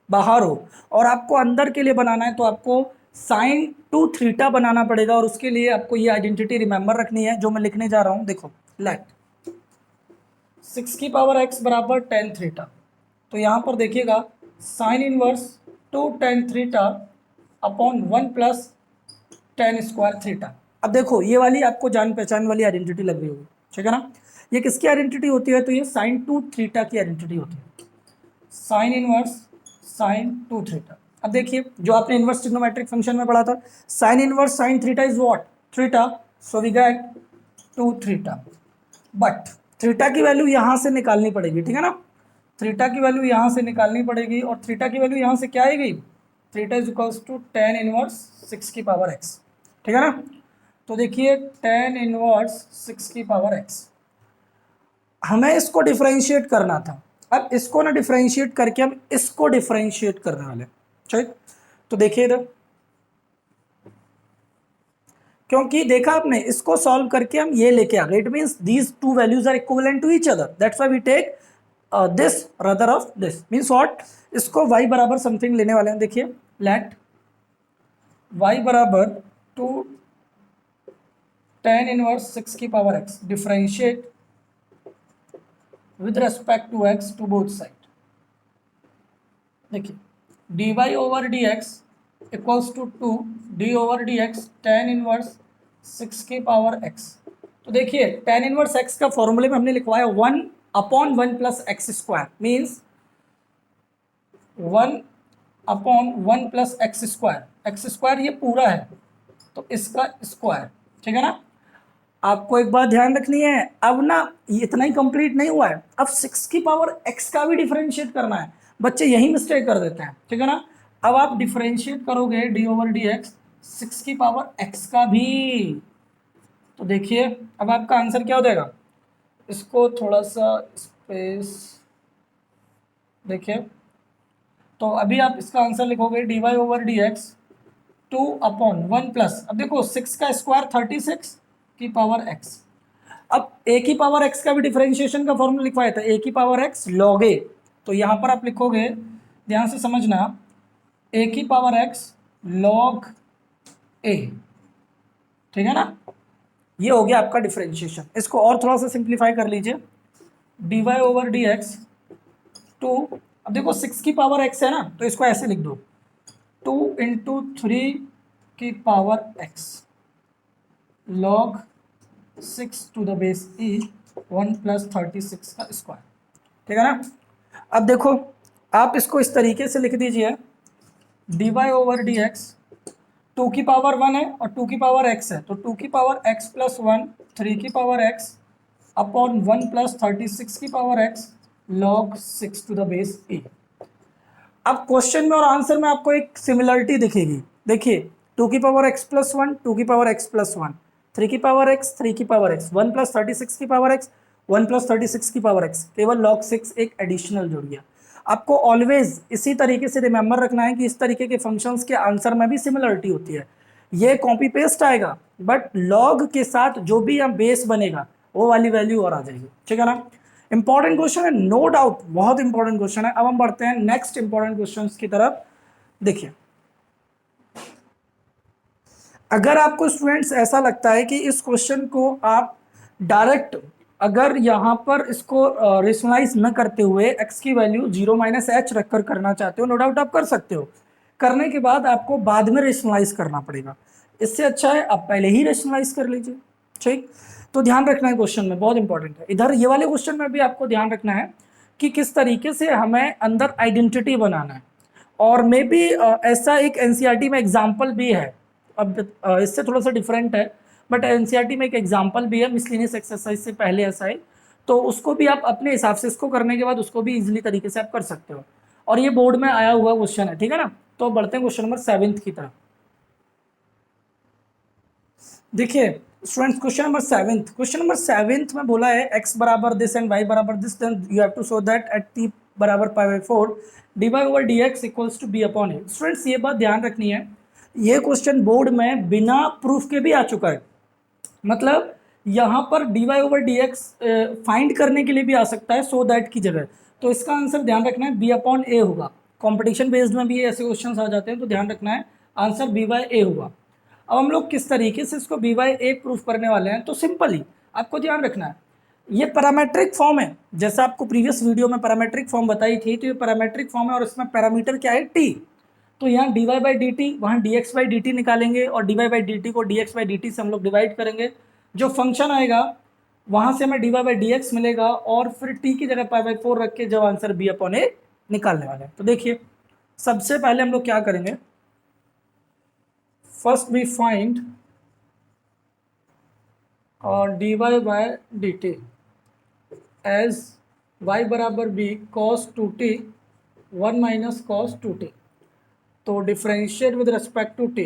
बाहर हो और आपको अंदर के लिए बनाना है, तो आपको साइन 2 थीटा बनाना पड़ेगा, और उसके लिए आपको ये आइडेंटिटी रिमेंबर रखनी है जो मैं लिखने जा रहा हूं। देखो, लेट 6 की पावर x बराबर tan थीटा, तो यहां पर देखिएगा sign inverse 2 tan theta upon 1 plus tan square theta. अब देखो ये वाली आपको जान पहचान वाली आइडेंटिटी लग रही होगी, ठीक है ना। ये किसकी आइडेंटिटी होती है, तो ये साइन 2 थीटा की आइडेंटिटी होती है, साइन इनवर्स साइन 2 थीटा। अब देखिए जो आपने इनवर्स ट्रिग्नोमेट्रिक फंक्शन में पढ़ा था, sine inverse sine theta is what, theta, so we get 2 theta. But theta की वैल्यू यहां से निकालनी पड़ेगी, ठीक है ना। थीटा की वैल्यू यहां से निकालनी पड़ेगी, और थीटा की वैल्यू यहां से क्या आएगी, theta is equals to tan inverse 6 की पावर x। ठीक है ना। तो देखिए tan इनवर्स 6 की पावर x, हमें इसको डिफरेंशिएट करना था। अब इसको ना डिफरेंशिएट करके हम इसको डिफरेंशिएट करने वाले, ठीक। तो देखिए इधर, क्योंकि देखा आपने इसको सॉल्व करके हम ये लेके आ गए, it means these two values are equivalent to each other, that's why we take this rather of this, means what, इसको y बराबर समथिंग लेने वाले हैं। देखिए लेट y बराबर 2 tan इनवर्स 6 की power x differentiate with respect to x to both side। देखिए dy over dx equals to 2 d over dx tan inverse 6 की पावर x। तो देखिए tan इनवर्स x का फॉर्मूले में हमने लिखवाया 1 upon 1 plus x square, means 1 upon 1 plus x square. X square ये पूरा है तो इसका स्क्वायर, ठीक है ना। आपको एक बात ध्यान रखनी है, अब ना ये इतना ही कंप्लीट नहीं हुआ है, अब 6 की पावर x का भी डिफरेंशिएट करना है। बच्चे यही मिस्टेक कर देते हैं, ठीक है ना। अब आप डिफरेंशिएट करोगे डी ओवर डी एक्स 6 की पावर x का भी, तो देखिए अब आपका आंसर क्या हो जाएगा, इसको थोड़ा सा स्पेस देखिए, तो अभी आप इसका आंसर लिखोगे d y over D x 2 upon 1 plus, अब देखो 6 का स्क्वायर 36 की पावर x। अब a की पावर x का भी डिफरेंशिएशन का फॉर्मूला लिखवाया था, a की पावर x log a, तो यहां पर आप लिखोगे, ध्यान से समझना, a की पावर x log a, ठीक है ना। ये हो गया आपका डिफरेंशिएशन। इसको और थोड़ा सा सिंप्लीफाई कर लीजिए, dy ओवर डी एक्स 2, अब देखो 6 की पावर x है ना, तो इसको ऐसे लिख दो 2 इंटू 3 की power x log 6 to the base e 1 plus 36 का स्क्वायर, ठीक है ना। अब देखो आप इसको इस तरीके से लिख दीजिए, d y over D x 2 की पावर 1 है और 2 की पावर x है, तो 2 की पावर x प्लस 1 3 की पावर x अपॉन 1 प्लस 36 की power x log 6 to the base e। अब क्वेश्चन में और आंसर में आपको एक सिमिलरिटी दिखेगी, देखिए 2 की पावर x प्लस 1 2 की पावर x प्लस 1, 3 की पावर x, 3 की पावर x, 1 प्लस 36 की पावर x, 1 प्लस 36 की पावर x, केवल log 6 एक एडिशनल जोड़ गया। आपको ऑलवेज इसी तरीके से रिमेंबर रखना है कि इस तरीके के फंक्शंस के आंसर में भी सिमिलरिटी होती है। ये कॉपी पेस्ट आएगा बट लॉग के साथ जो भी यहाँ बेस बनेगा वो वाली वैल्यू और आ जाएगी, ठीक है ना। इंपॉर्टेंट क्वेश्चन है, नो डाउट बहुत इंपॉर्टेंट क्वेश्चन है। अब हम बढ़ते हैं नेक्स्ट इंपॉर्टेंट क्वेश्चन की तरफ। देखिए, अगर आपको स्टूडेंट्स ऐसा लगता है कि इस क्वेश्चन को आप डायरेक्ट अगर यहाँ पर इसको रेशनलाइज न करते हुए x की वैल्यू 0 माइनस एच रखकर करना चाहते हो, नो डाउट आप कर सकते हो। करने के बाद आपको बाद में रेशनलाइज करना पड़ेगा, इससे अच्छा है आप पहले ही रेशनलाइज कर लीजिए, ठीक। तो ध्यान रखना है क्वेश्चन में, बहुत इंपॉर्टेंट है। इधर ये वाले क्वेश्चन में भी आपको ध्यान रखना है कि किस तरीके से हमें अंदर आइडेंटिटी बनाना है। और मे बी ऐसा एक एनसीईआरटी में एग्जाम्पल भी है, अब इससे थोड़ा सा डिफरेंट है बट एनसीईआरटी में एक एग्जाम्पल भी है मिसलिनियस एक्सरसाइज से पहले ऐसा है, तो उसको भी आप अपने हिसाब से इसको करने के बाद उसको भी इजीली तरीके से आप कर सकते हो। और ये बोर्ड में आया हुआ क्वेश्चन है, ठीक है ना। तो बढ़ते हैं क्वेश्चन नंबर 7 की तरफ। देखिए स्टूडेंट्स, क्वेश्चन नंबर 7 में बोला है x बराबर दिस एंड y बराबर this, then you have to show that at t बराबर pi by 4 d y over D x equals to b upon a. Students ये बात ध्यान रखनी है, ये क्वेश्चन बोर्ड में बिना प्रूफ के भी आ चुका है। मतलब यहाँ पर d y over D x find करने के लिए भी आ सकता है सो दैट की जगह, तो इसका आंसर ध्यान रखना है बी अपॉन ए होगा। कॉम्पिटिशन बेस्ड में भी ऐसे क्वेश्चन आ जाते हैं, तो ध्यान रखना है आंसर बी बाई ए होगा। अब हम लोग किस तरीके से इसको बी बाई ए प्रूफ करने वाले हैं, तो सिंपल ही आपको ध्यान रखना है, ये पैरामीट्रिक फॉर्म है। जैसा आपको प्रीवियस वीडियो में पैरामीट्रिक फॉर्म बताई थी, तो ये पैरामीट्रिक फॉर्म है और इसमें पैरामीटर क्या है, टी। तो यहाँ d y by d t, वहाँ d x by d t निकालेंगे और d y by d t को d x by d t से हम लोग डिवाइड करेंगे। जो फंक्शन आएगा वहाँ से हमें d y by d x मिलेगा और फिर टी की जगह पाई बाई 4 रख के जब आंसर बी अपॉन ए निकालने वाले हैं। तो देखिए सबसे पहले हम लोग क्या करेंगे, फर्स्ट वी फाइंड और d y by d t as y बराबर b cos 2t 1 minus cos 2t। तो differentiate with respect to t,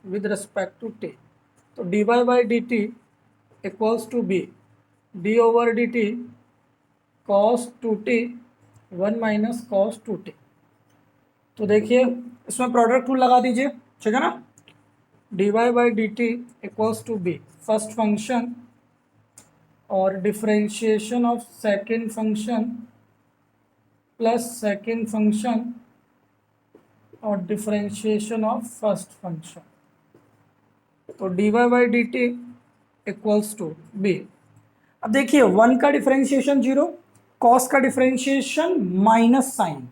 with respect to t, तो d y by d t equals to b d over d t cos 2t 1 minus cos 2t। तो देखिए इसमें product rule लगा दीजिए, ठीक है ना। D y by d t equals to b first function और differentiation of second function plus second function और डिफरेंशिएशन ऑफ फर्स्ट फंक्शन। तो d y by d t equals to b. अब देखिए 1 का डिफरेंशिएशन 0, कॉस का differentiation minus sine,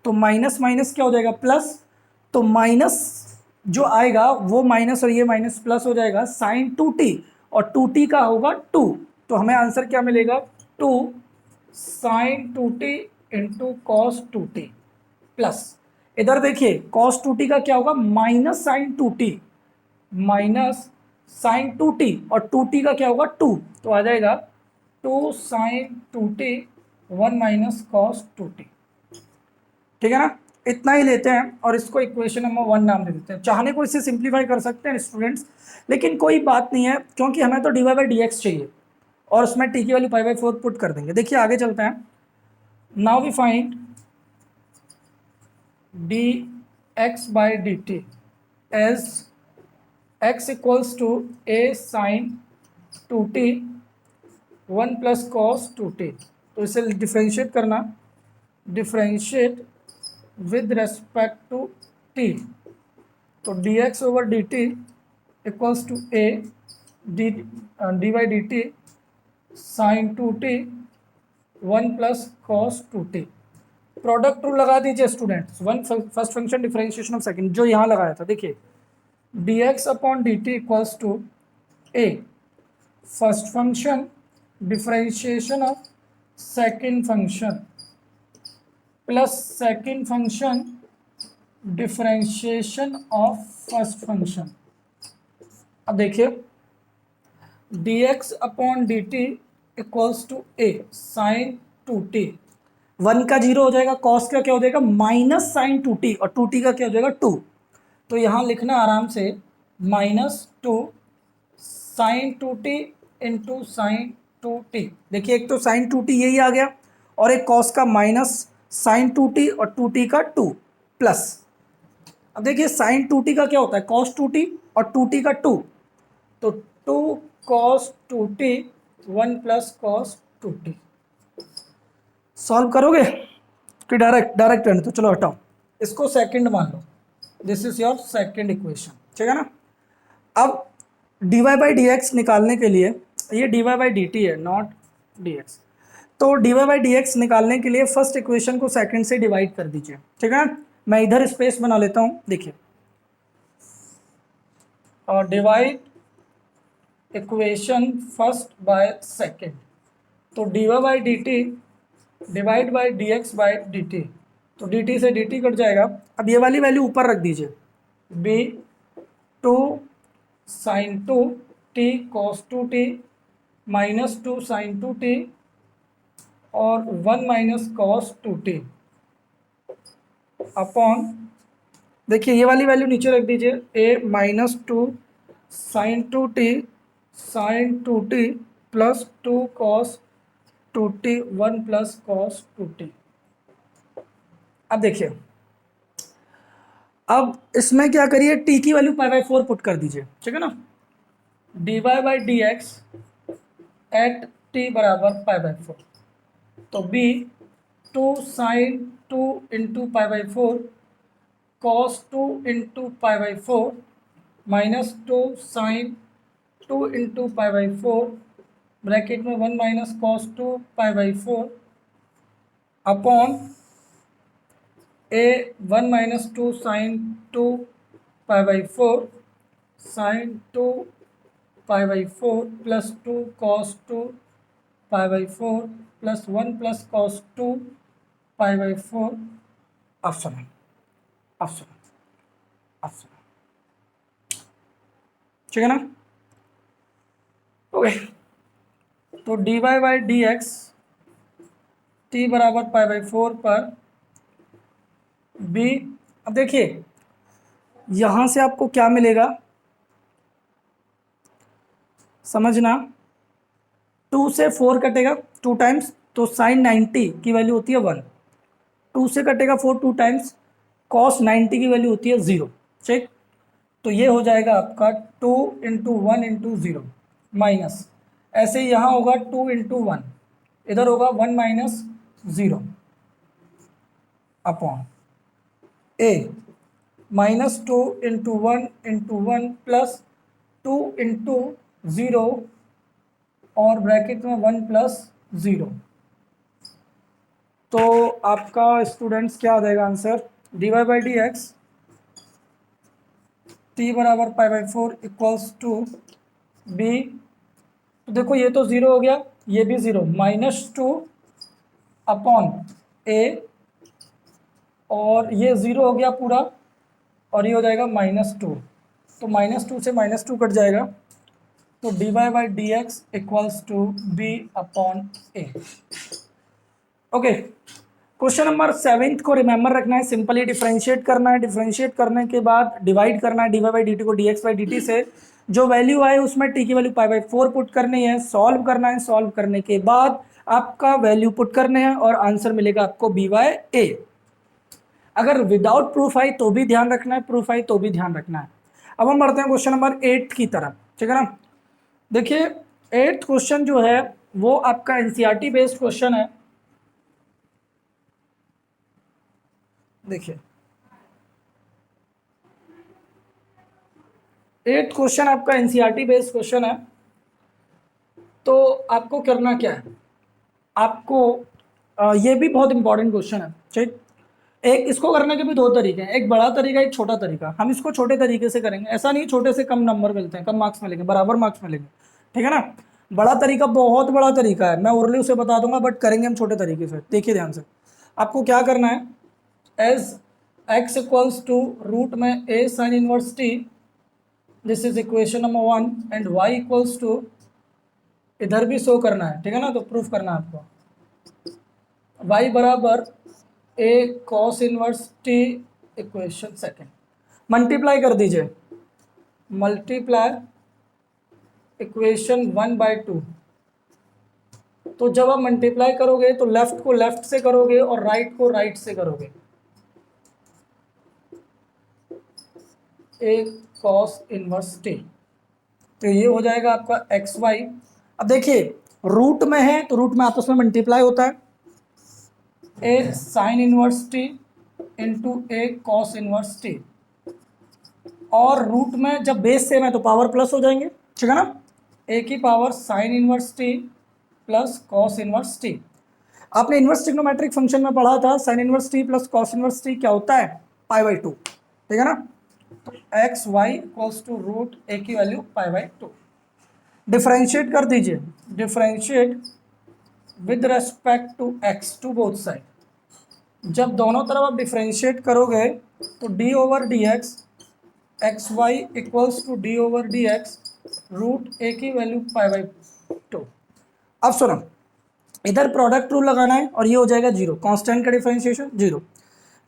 तो minus minus क्या हो जाएगा प्लस, तो माइनस जो आएगा वो माइनस और ये माइनस प्लस हो जाएगा साइन 2t और 2t का होगा 2, तो हमें आंसर क्या मिलेगा 2 sine 2t into cos 2t plus, इधर देखिए कॉस 2t का क्या होगा minus sign 2t, minus sign 2t और 2t का क्या होगा 2, तो आ जाएगा 2 sine 2t 1 minus cos 2t, ठीक है ना। इतना ही लेते हैं और इसको इक्वेशन नंबर 1 नाम दे देते हैं। चाहने को इसे सिंप्लीफाई कर सकते हैं स्टूडेंट्स, लेकिन कोई बात नहीं है क्योंकि हमें तो d y by d x चाहिए और उसमें टी की वैल्यू पाई बाई 4 पुट कर देंगे। देखिए आगे चलते हैं। Now we find d x by d t as x equals to a sine 2t 1 plus cos 2t। तो इसे डिफ्रेंशिएट करना, differentiate with respect to t, तो d x over d t equals to a d y d t sine 2t 1 plus cos 2t। Product rule लगा दीजिए students, one first function differentiation of second जो यहाँ लगाया था। देखिए d x upon d t equals to a first function differentiation of second function plus second function differentiation of first function. अब देखिए d x upon d t equals to a sine 2t, 1 का 0 हो जाएगा, cos का क्या हो जाएगा minus sign 2t और 2t का क्या हो जाएगा 2, तो यहाँ लिखना आराम से -2 sine 2t into sine 2t। देखिए एक तो साइन 2t यही आ गया, और एक कॉस का माइनस साइन 2t और 2t का 2 प्लस। अब देखिए साइन 2t का क्या होता है, कॉस 2t और 2t का 2, तो 2 cos 2t 1 plus cos 2t। Solve करोगे कि डायरेक्ट डायरेक्ट करने, तो चलो हटाओ इसको, सेकंड मान लो, this is your second equation, ठीक है ना। अब dy बाई डी एक्स निकालने के लिए, ये dy बाई डी टी है नॉट dx, तो dy बाई डी एक्स निकालने के लिए फर्स्ट इक्वेशन को सेकंड से डिवाइड कर दीजिए, ठीक है ना। मैं इधर स्पेस बना लेता हूँ, देखिए, और divide equation first by second, तो dy by d t divide by d x by d t, तो डी टी से डी टी कट जाएगा। अब ये वाली वैल्यू ऊपर रख दीजिए, b 2 sine 2t cos 2t minus 2 sine 2t और 1 माइनस कॉस 2t अपॉन, देखिए ये वाली वैल्यू नीचे रख दीजिए, a minus 2 sine 2t plus 2 cos 2t 1 plus cos 2t। अब देखिए, अब इसमें क्या करिए, t की वैल्यू पाई बाई 4 पुट कर दीजिए, ठीक है ना। dy by d x at t बराबर पाई बाई 4, तो b 2 sine 2 into pi by 4 cos 2 into pi by 4 minus 2 sine 2 into pi by 4 bracket में 1 minus cos 2 pi by 4 upon a 1 minus 2 sine 2 pi by 4 sine 2 pi by 4 plus 2 cos 2 pi by 4 plus 1 plus cos 2 pi by 4। Option है, option option, ठीक है ना। Okay, तो dy by d x t बराबर pi by 4 पर b, अब देखिए यहां से आपको क्या मिलेगा समझना, 2 से 4 कटेगा 2 टाइम्स, तो साइन 90 की वैल्यू होती है 1, 2 से कटेगा 4 2 टाइम्स, कॉस 90 की वैल्यू होती है 0, ठीक। तो ये हो जाएगा आपका 2 इंटू 1 इंटू 0 माइनस, ऐसे ही यहाँ होगा 2 इंटू 1, इधर होगा 1 minus 0 upon a minus 2 into 1 into 1 plus 2 into 0 और ब्रैकेट में 1 प्लस 0। तो आपका स्टूडेंट्स क्या आ जाएगा answer, d y by d x t बराबर pi by 4 equals to b, तो देखो ये तो 0 हो गया, ये भी 0, माइनस 2 अपॉन ए, और ये 0 हो गया पूरा, और ये हो जाएगा माइनस 2, तो माइनस 2 से माइनस 2 कट जाएगा, तो d y by d x equals to b upon a. Okay, question number 7 को रिमेंबर रखना है, सिंपली डिफरेंशिएट करना है, डिफरेंशिएट करने के बाद डिवाइड करना है d y by d t को d x by d t से, जो वैल्यू आए उसमें टी की वैल्यू पाई बाई 4 पुट करनी है, सॉल्व करना है, सॉल्व करने के बाद आपका वैल्यू पुट करने हैं और आंसर मिलेगा आपको बी बाई ए। अगर विदाउट प्रूफ आई तो भी ध्यान रखना है, प्रूफ आई तो भी ध्यान रखना है। अब हम बढ़ते हैं क्वेश्चन नंबर 8 की तरफ, ठीक है ना। देखिए 8th क्वेश्चन जो है वो आपका एनसीईआरटी बेस्ड क्वेश्चन है। देखिए 8th क्वेश्चन आपका एनसीईआरटी बेस्ड क्वेश्चन है, तो आपको करना क्या है, आपको ये भी बहुत इंपॉर्टेंट क्वेश्चन है, ठीक। एक इसको करने के भी दो तरीके हैं, एक बड़ा तरीका एक छोटा तरीका। हम इसको छोटे तरीके से करेंगे, ऐसा नहीं छोटे से कम नंबर मिलते हैं, कम मार्क्स मिलेंगे, बराबर मार्क्स मिलेंगे, ठीक है ना। बड़ा तरीका बहुत बड़ा तरीका है, मैं ओरली उसे बता दूंगा, बट करेंगे हम छोटे तरीके से। देखिए ध्यान से, आपको क्या करना है, as x equals to root में a sine inverse t, this is equation number 1, and y equals to, इधर भी शो करना है, ठीक है ना, तो प्रूफ करना है आपको, y बराबर a cos inverse t equation second, multiply कर दीजिए, मल्टीप्लाई इक्वेशन 1/2। तो जब आप मल्टीप्लाई करोगे तो लेफ्ट को लेफ्ट से करोगे और राइट को राइट से करोगे, ए कॉस इनवर्स टी। तो ये हो जाएगा आपका एक्स वाई। अब देखिए रूट में है तो रूट में आपस में मल्टीप्लाई होता है, ए साइन इनवर्स टी इंटू ए कॉस इनवर्स टी। और रूट में जब बेस सेम है तो पावर प्लस हो जाएंगे, ठीक है ना। ए की power sine inverse t plus cos inverse t. आपने इनवर्स ट्रिग्नोमेट्रिक फंक्शन में पढ़ा था sine inverse t plus cos inverse t क्या होता है, पाई/2, ठीक है ना। तो x y equals to root a की वैल्यू पाई/2। डिफरेंशिएट कर दीजिए, differentiate with respect to x to both side. जब दोनों तरफ आप डिफरेंशिएट करोगे तो d over D x x y equals to D over D x root a की वैल्यू पाई/2। अब सुनो, इधर प्रोडक्ट रूल लगाना है और ये हो जाएगा जीरो, कांस्टेंट का डिफरेंशिएशन जीरो।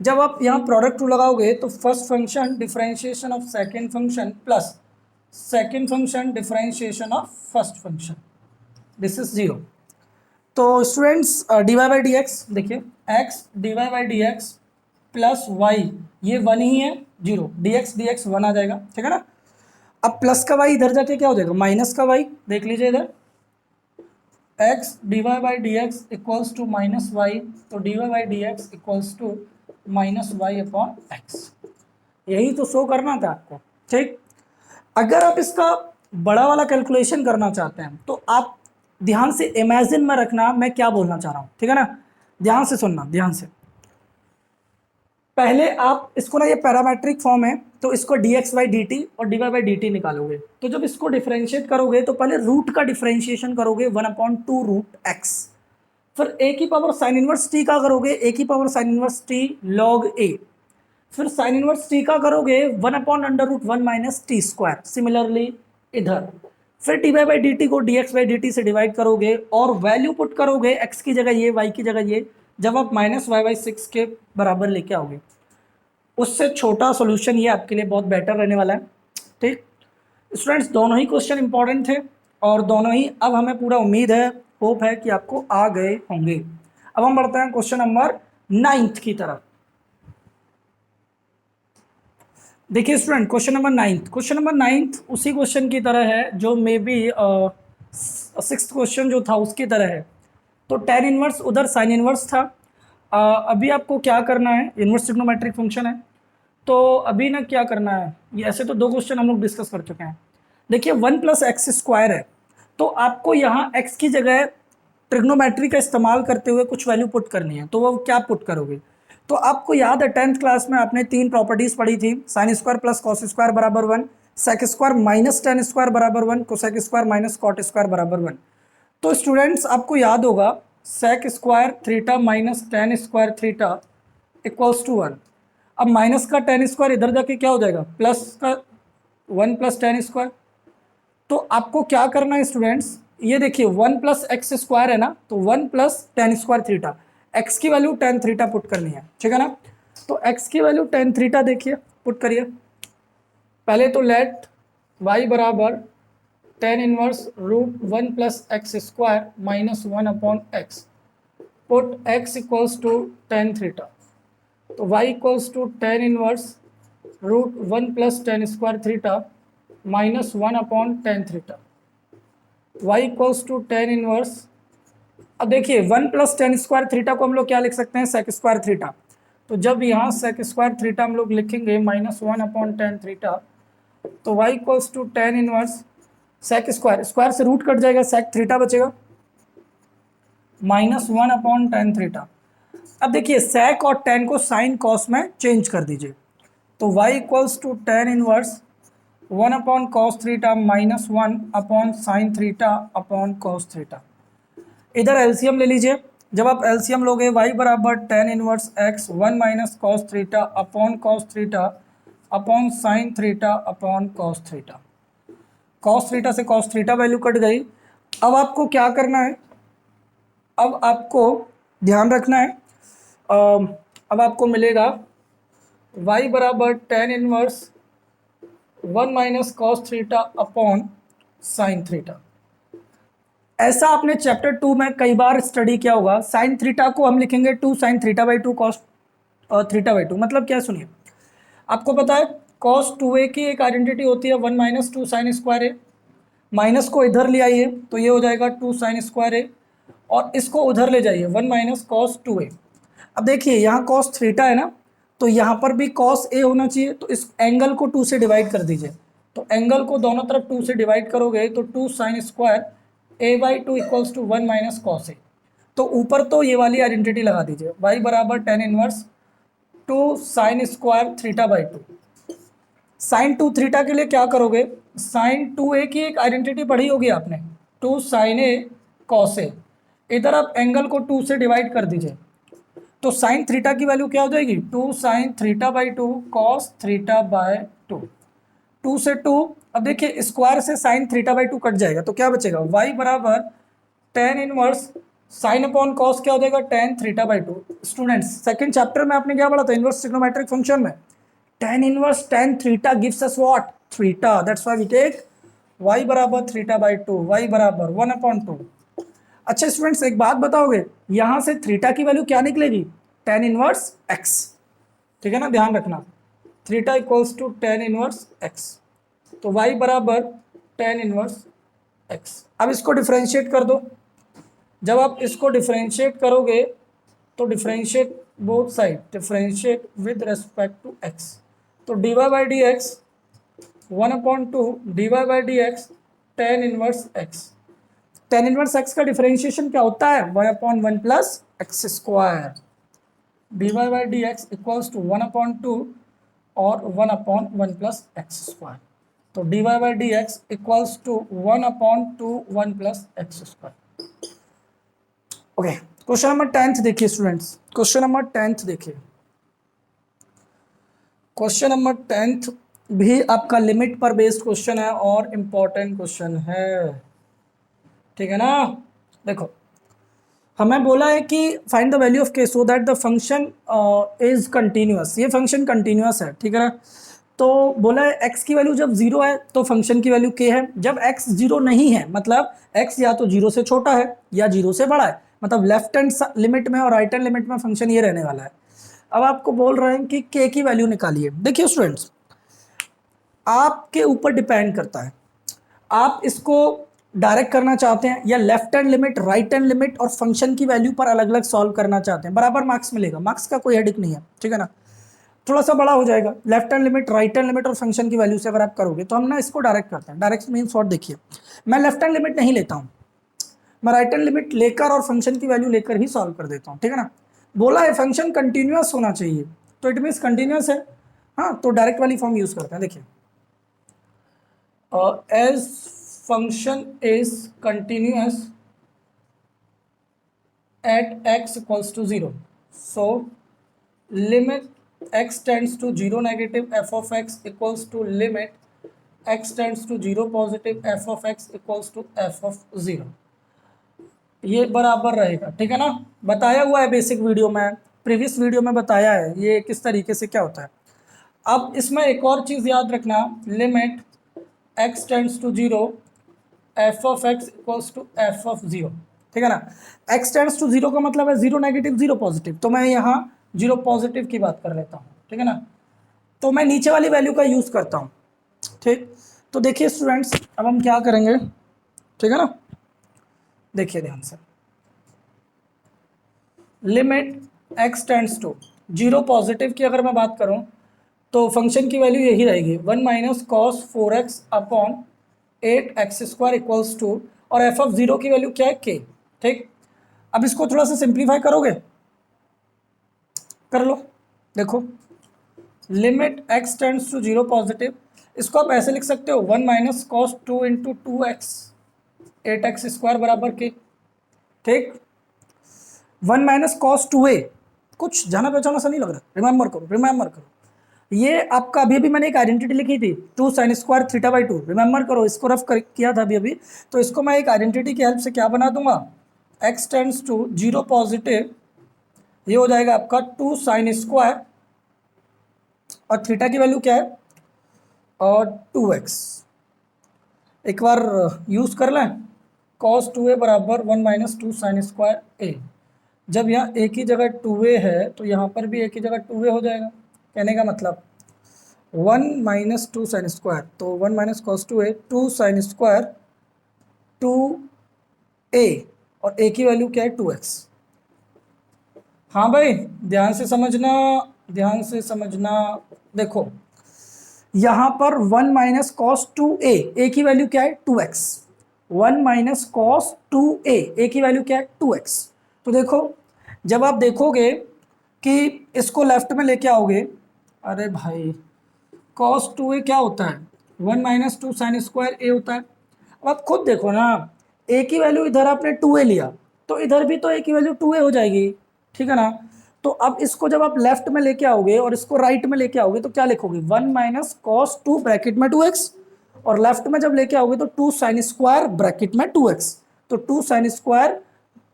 जब आप यहाँ प्रोडक्ट रूल लगाओगे तो first function differentiation of second function plus second function differentiation of first function, this is zero. तो students d y by d x देखिए, x d y by d x plus y ये one ही है, zero, d x one आ जाएगा, ठीक है ना। अब प्लस का वाई इधर जाके क्या हो जाएगा, माइनस का वाई, देख लीजिए इधर x d y by d x equals to minus y, तो d y by d x equals to minus y upon x. यही तो शो करना था आपको, ठीक। अगर आप इसका बड़ा वाला कैलकुलेशन करना चाहते हैं तो आप ध्यान से इमेजिन में रखना मैं क्या बोलना चाह रहा हूँ, ठीक है ना। ध्यान से सुनना, ध्यान से। पहले आप इसको ना, ये पैरामेट्रिक फॉर्म है तो इसको d x by d t और d y by d t निकालोगे। तो जब इसको डिफरेंशिएट करोगे तो पहले रूट का डिफरेंशिएशन करोगे 1/2 रूट एक्स, फिर ए की पावर साइन इनवर्स टी का करोगे, ए की power sine inverse t log a, फिर साइन इनवर्स टी का करोगे 1/√1 माइनस टी स्क्वायर। सिमिलरली इधर फिर t y by d t को d x by d t से डिवाइड करोगे और वैल्यू पुट करोगे एक्स की जगह ये, वाई की जगह ये, जब आप -y/6 के बराबर लेके आओगे। उससे छोटा सॉल्यूशन ये आपके लिए बहुत बेटर रहने वाला है, ठीक। स्टूडेंट्स दोनों ही क्वेश्चन इंपॉर्टेंट थे और दोनों ही अब हमें पूरा उम्मीद है, होप है कि आपको आ गए होंगे। अब हम बढ़ते हैं क्वेश्चन नंबर 9 की तरफ। देखिए स्टूडेंट क्वेश्चन नंबर 9 उसी क्वेश्चन की तरह है जो मे बी 6th क्वेश्चन जो था उसकी तरह है। तो tan इनवर्स उधर साइन इनवर्स था। अभी आपको क्या करना है, इनवर्स ट्रिग्नोमेट्रिक फंक्शन है तो अभी ना क्या करना है, ये ऐसे तो दो क्वेश्चन हम लोग डिस्कस कर चुके हैं। देखिए 1+x² है तो आपको यहाँ x की जगह ट्रिग्नोमेट्री का इस्तेमाल करते हुए कुछ वैल्यू पुट करनी है। तो वो क्या पुट करोगे, तो आपको याद है 10th क्लास में आपने 3 प्रॉपर्टीज पढ़ी थी, sine square plus cos square बराबर 1, sec square minus tan square बराबर 1, cosec square minus cot square बराबर 1। तो स्टूडेंट्स आपको याद होगा sec square theta minus tan square theta equals to 1। अब माइनस का टेन स्क्वायर इधर जाके क्या हो जाएगा, प्लस का 1 प्लस टेन स्क्वायर। तो आपको क्या करना है स्टूडेंट्स, ये देखिए 1+x² है ना, तो 1 plus tan square theta, x की वैल्यू टेन थीटा पुट करनी है, ठीक है ना। तो x की वैल्यू टेन थीटा देखिए पुट करिए। पहले तो लेट y बराबर tan inverse root 1+x² minus 1 upon x, put x equals to tan theta. तो y equals to tan inverse root 1 + tan square theta minus 1 upon tan theta, y equals to tan inverse. अब देखिए 1 + tan square theta को हम लोग क्या लिख सकते हैं, सेक स्क्वायर थीटा। तो जब यहाँ सेक स्क्वायर थीटा हम लोग लिखेंगे माइनस 1 अपॉन टेन थीटा, तो y equals to tan inverse sec square, square से रूट कट जाएगा, सेक थीटा बचेगा माइनस 1 अपॉन टेन थीटा। अब देखिए सेक और टेन को साइन कॉस में चेंज कर दीजिए। तो y equals to tan inverse 1 upon cos theta minus 1 upon sine theta upon cos theta. इधर एलसीएम ले लीजिए, जब आप एलसीएम लोगे y बराबर tan inverse x 1 minus cos theta upon cos theta upon sine theta upon cos theta. Cos theta से cos theta value cut गई। अब आपको क्या करना है, अब आपको ध्यान रखना है, अब आपको मिलेगा y बराबर tan inverse 1 minus cos theta upon sine theta. ऐसा आपने चैप्टर 2 में कई बार स्टडी किया होगा। साइन थीटा को हम लिखेंगे 2 sine theta by 2 cos theta by 2। मतलब क्या, सुनिए, आपको पता है कॉस 2a की एक आइडेंटिटी होती है 1 माइनस 2 साइन स्क्वायर ए। माइनस को इधर ले आइए तो ये हो जाएगा 2 साइन स्क्वायर ए, और इसको उधर ले जाइए 1 माइनस कॉस 2a। अब देखिए यहाँ कॉस थीटा है ना, तो यहाँ पर भी कॉस ए होना चाहिए, तो इस एंगल को 2 से डिवाइड कर दीजिए। तो एंगल को दोनों तरफ 2 से डिवाइड करोगे तो 2 sine square a by 2 equals to 1 minus cos a. तो ऊपर तो ये वाली आइडेंटिटी लगा दीजिए, y बराबर tan inverse 2 sine square theta by 2। Sine 2 theta के लिए क्या करोगे, साइन 2a की एक आइडेंटिटी पढ़ी होगी आपने, 2 साइन ए कॉस ए। इधर आप एंगल को 2 से डिवाइड कर दीजिए, तो साइन थीटा की वैल्यू क्या हो जाएगी, 2 sine theta by 2 cos theta by 2। 2 से 2, अब देखिए स्क्वायर से साइन थीटा बाई 2 कट जाएगा, तो क्या बचेगा, y बराबर tan inverse sine upon cos क्या हो जाएगा, tan theta by 2। Students, second chapter में आपने क्या पढ़ा था, इनवर्स ट्रिग्नोमेट्रिक फंक्शन में, tan inverse tan theta gives us what, theta. That's why we take y बराबर थीटा बाई 2, y बराबर 1/2। अच्छा स्टूडेंट्स, एक बात बताओगे, यहां से थीटा की वैल्यू क्या निकलेगी, टेन इनवर्स x। ठीक है ना, ध्यान रखना, theta equals to tan inverse x, तो y बराबर टेन इनवर्स x। अब इसको डिफरेंशिएट कर दो। जब आप इसको डिफरेंशिएट करोगे तो differentiate both side, differentiate with respect to x, तो dy by d x 1/2 dy by d x tan inverse x। Tan inverse x का डिफरेंशिएशन क्या होता है, y/1 plus x square. dy by d x equals to 1/2 और 1/1 plus x square, तो dy by d x equals to 1/2 1 plus x square. Okay, question number 10 देखिए students, question number 10 देखिए। Question number 10 भी आपका limit पर based question है और important question है, ठीक है ना। देखो, हमें बोला है कि find the value of k so that the function is continuous. ये फंक्शन कंटिन्यूअस है, ठीक है ना। तो बोला है x की वैल्यू जब 0 है तो फंक्शन की वैल्यू k है, जब x 0 नहीं है मतलब x या तो 0 से छोटा है या 0 से बड़ा है, मतलब लेफ्ट हैंड लिमिट में और राइट हैंड लिमिट में फंक्शन ये रहने वाला है। अब आपको बोल रहे हैं कि k की वैल्यू निकालिए। देखिए स्टूडेंट्स, आपके ऊपर डिपेंड करता है, आप इसको डायरेक्ट करना चाहते हैं या left hand limit, right hand limit और फंक्शन की वैल्यू पर अलग अलग सॉल्व करना चाहते हैं, बराबर मार्क्स मिलेगा, मार्क्स का कोई हेडिक नहीं है, ठीक है ना। थोड़ा सा बड़ा हो जाएगा, left hand limit, right hand limit और फंक्शन की वैल्यू से अगर आप करोगे तो हम ना इसको डायरेक्ट करते हैं। डायरेक्ट मीन्स व्हाट, देखिए मैं लेफ्ट हैंड लिमिट नहीं लेता हूँ, मैं राइट हैंड लिमिट लेकर और फंक्शन की वैल्यू लेकर ही सॉल्व कर देता हूँ, ठीक है ना। बोला है फंक्शन कंटिन्यूअस होना चाहिए, तो इट मीन्स कंटिन्यूअस है, हाँ, तो डायरेक्ट वाली फॉर्म यूज करते हैं। देखिए, as function is continuous at x equals to 0, so limit x tends to 0 negative f of x equals to limit x tends to 0 positive f of x equals to f of 0। ये बराबर रहेगा, ठीक है ना। बताया हुआ है basic video में, प्रीवियस वीडियो में बताया है ये किस तरीके से क्या होता है। अब इसमें एक और चीज़ याद रखना, limit x tends to 0 f of x equals to f of 0, ठीक है ना। x टेंड्स टू 0 का मतलब है 0 नेगेटिव 0 पॉजिटिव, तो मैं यहाँ 0 पॉजिटिव की बात कर लेता हूँ, ठीक है ना। तो मैं नीचे वाली वैल्यू का यूज़ करता हूँ, ठीक। तो देखिए स्टूडेंट्स, अब हम क्या करेंगे, ठीक है ना। देखिए ध्यान से, limit x tends to 0 positive की अगर मैं बात करूं तो फंक्शन की वैल्यू यही रहेगी 1 minus cos 4x upon 8x square equals to, और f ऑफ 0 की वैल्यू क्या है, k, ठीक। अब इसको थोड़ा सा सिंप्लीफाई करोगे, कर लो। देखो, limit x tends to 0 positive, इसको आप ऐसे लिख सकते हो 1 minus cos 2 into 2x 8x square बराबर k, ठीक। 1 माइनस कॉस 2a, कुछ जाना पहचाना सा नहीं लग रहा, रिमेंबर करो, रिमेंबर करो। ये आपका अभी अभी मैंने एक आइडेंटिटी लिखी थी 2 sine square theta by 2, remember करो, इसको रफ कर किया था अभी अभी। तो इसको मैं एक आइडेंटिटी की हेल्प से क्या बना दूंगा, x टेंड्स टू 0 पॉजिटिव, ये हो जाएगा आपका 2 साइन स्क्वायर, और थीटा की वैल्यू क्या है, और 2x, एक बार यूज़ कर लें, कॉस 2a बराबर 1 माइनस टू साइन स्क्वायर ए। जब यहाँ a की जगह 2a है तो यहाँ पर भी a की जगह 2a हो जाएगा। कहने का मतलब 1 माइनस टू साइन स्क्वायर, तो 1 minus cos 2a, 2 sine square 2a, और a की वैल्यू क्या है 2x। हाँ भाई, ध्यान से समझना, ध्यान से समझना। देखो यहां पर 1 माइनस कॉस 2a, ए की वैल्यू क्या है 2x। 1 माइनस कॉस 2a, ए की वैल्यू क्या है 2x। तो देखो जब आप देखोगे कि इसको लेफ्ट में लेके आओगे, अरे भाई कॉस 2a क्या होता है 1 माइनस टू साइन स्क्वायर ए होता है। अब आप खुद देखो ना, ए की वैल्यू इधर आपने 2a लिया तो इधर भी तो ए की वैल्यू 2a हो जाएगी, ठीक है ना। तो अब इसको जब आप लेफ्ट में लेके आओगे और इसको राइट में लेके आओगे तो क्या लिखोगे 1 माइनस कॉस 2 ब्रैकेट में 2x, और लेफ्ट में जब लेके आओगे तो 2 साइन स्क्वायर ब्रैकेट में 2x। तो 2 साइन स्क्वायर,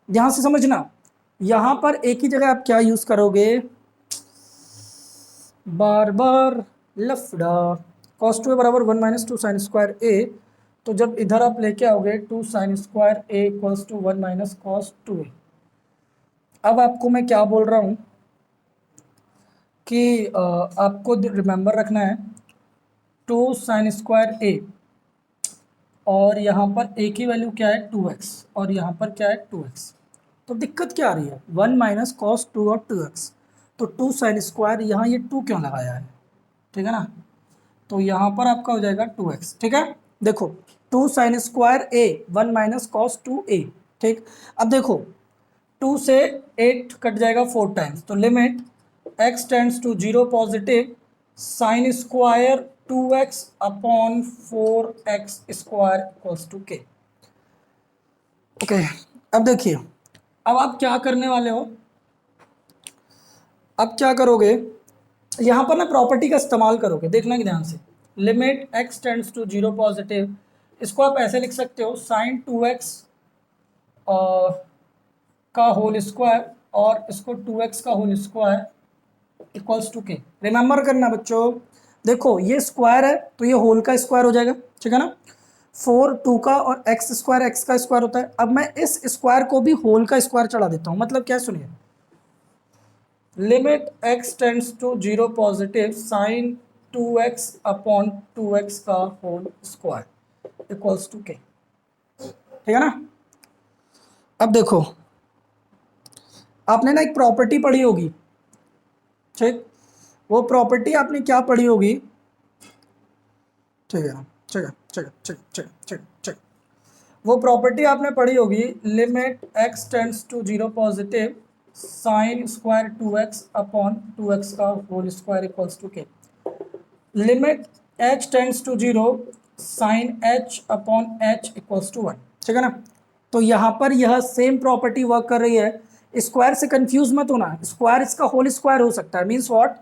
यहां से समझना, यहां पर ए की जगह आप क्या यूज करोगे, बार बार लफड़ा, कॉस 2 बराबर 1 minus two sine square a. तो जब इधर आप लेके आओगे 2 sine square a equals to 1 minus cos 2a। अब आपको मैं क्या बोल रहा हूं कि आपको रिमेंबर रखना है 2 साइन स्क्वायर ए, और यहाँ पर a की वैल्यू क्या है 2x, और यहाँ पर क्या है 2x। तो दिक्कत क्या आ रही है 1 माइनस कॉस 2 और 2x। तो 2 साइन स्क्वायर, यहाँ ये 2 क्यों लगाया है, ठीक है ना। तो यहाँ पर आपका हो जाएगा 2x, ठीक है। देखो 2 साइन स्क्वायर ए 1 माइनस कॉस 2a, ठीक। अब देखो 2 से 8 कट जाएगा 4 टाइम्स, तो limit x tends to 0 positive sine square 2x upon 4x square equals to k। Okay, अब देखिए, अब आप क्या करने वाले हो, अब क्या करोगे, यहाँ पर ना प्रॉपर्टी का इस्तेमाल करोगे, देखना कि ध्यान से। Limit x tends to 0 positive, इसको आप ऐसे लिख सकते हो साइन 2x का होल स्क्वायर, और इसको 2x का होल स्क्वायर इक्वल्स टू के। रिमेंबर करना बच्चों, देखो ये स्क्वायर है तो ये होल का स्क्वायर हो जाएगा, ठीक है ना। 4 2 का और एक्स स्क्वायर एक्स का स्क्वायर होता है। अब मैं इस स्क्वायर को भी होल का स्क्वायर चढ़ा देता हूँ, मतलब क्या, सुनिए, limit x tends to 0 positive sine 2x upon 2x का होल स्क्वायर इक्वल्स टू के, ठीक है ना। अब देखो आपने ना एक प्रॉपर्टी पढ़ी होगी, ठीक, वो प्रॉपर्टी आपने क्या पढ़ी होगी, ठीक है ना, ठीक है, ठीक है, ठीक ठीक ठीक ठीक, वो प्रॉपर्टी आपने पढ़ी होगी, limit x tends to 0 positive sine square 2x upon 2x का whole square equals to k. Limit h tends to 0 sine h upon h equals to 1, ठीक है ना। तो यहाँ पर यह सेम प्रॉपर्टी वर्क कर रही है। स्क्वायर से कंफ्यूज मत होना, स्क्वायर इसका होल स्क्वायर हो सकता है, मीन्स व्हाट,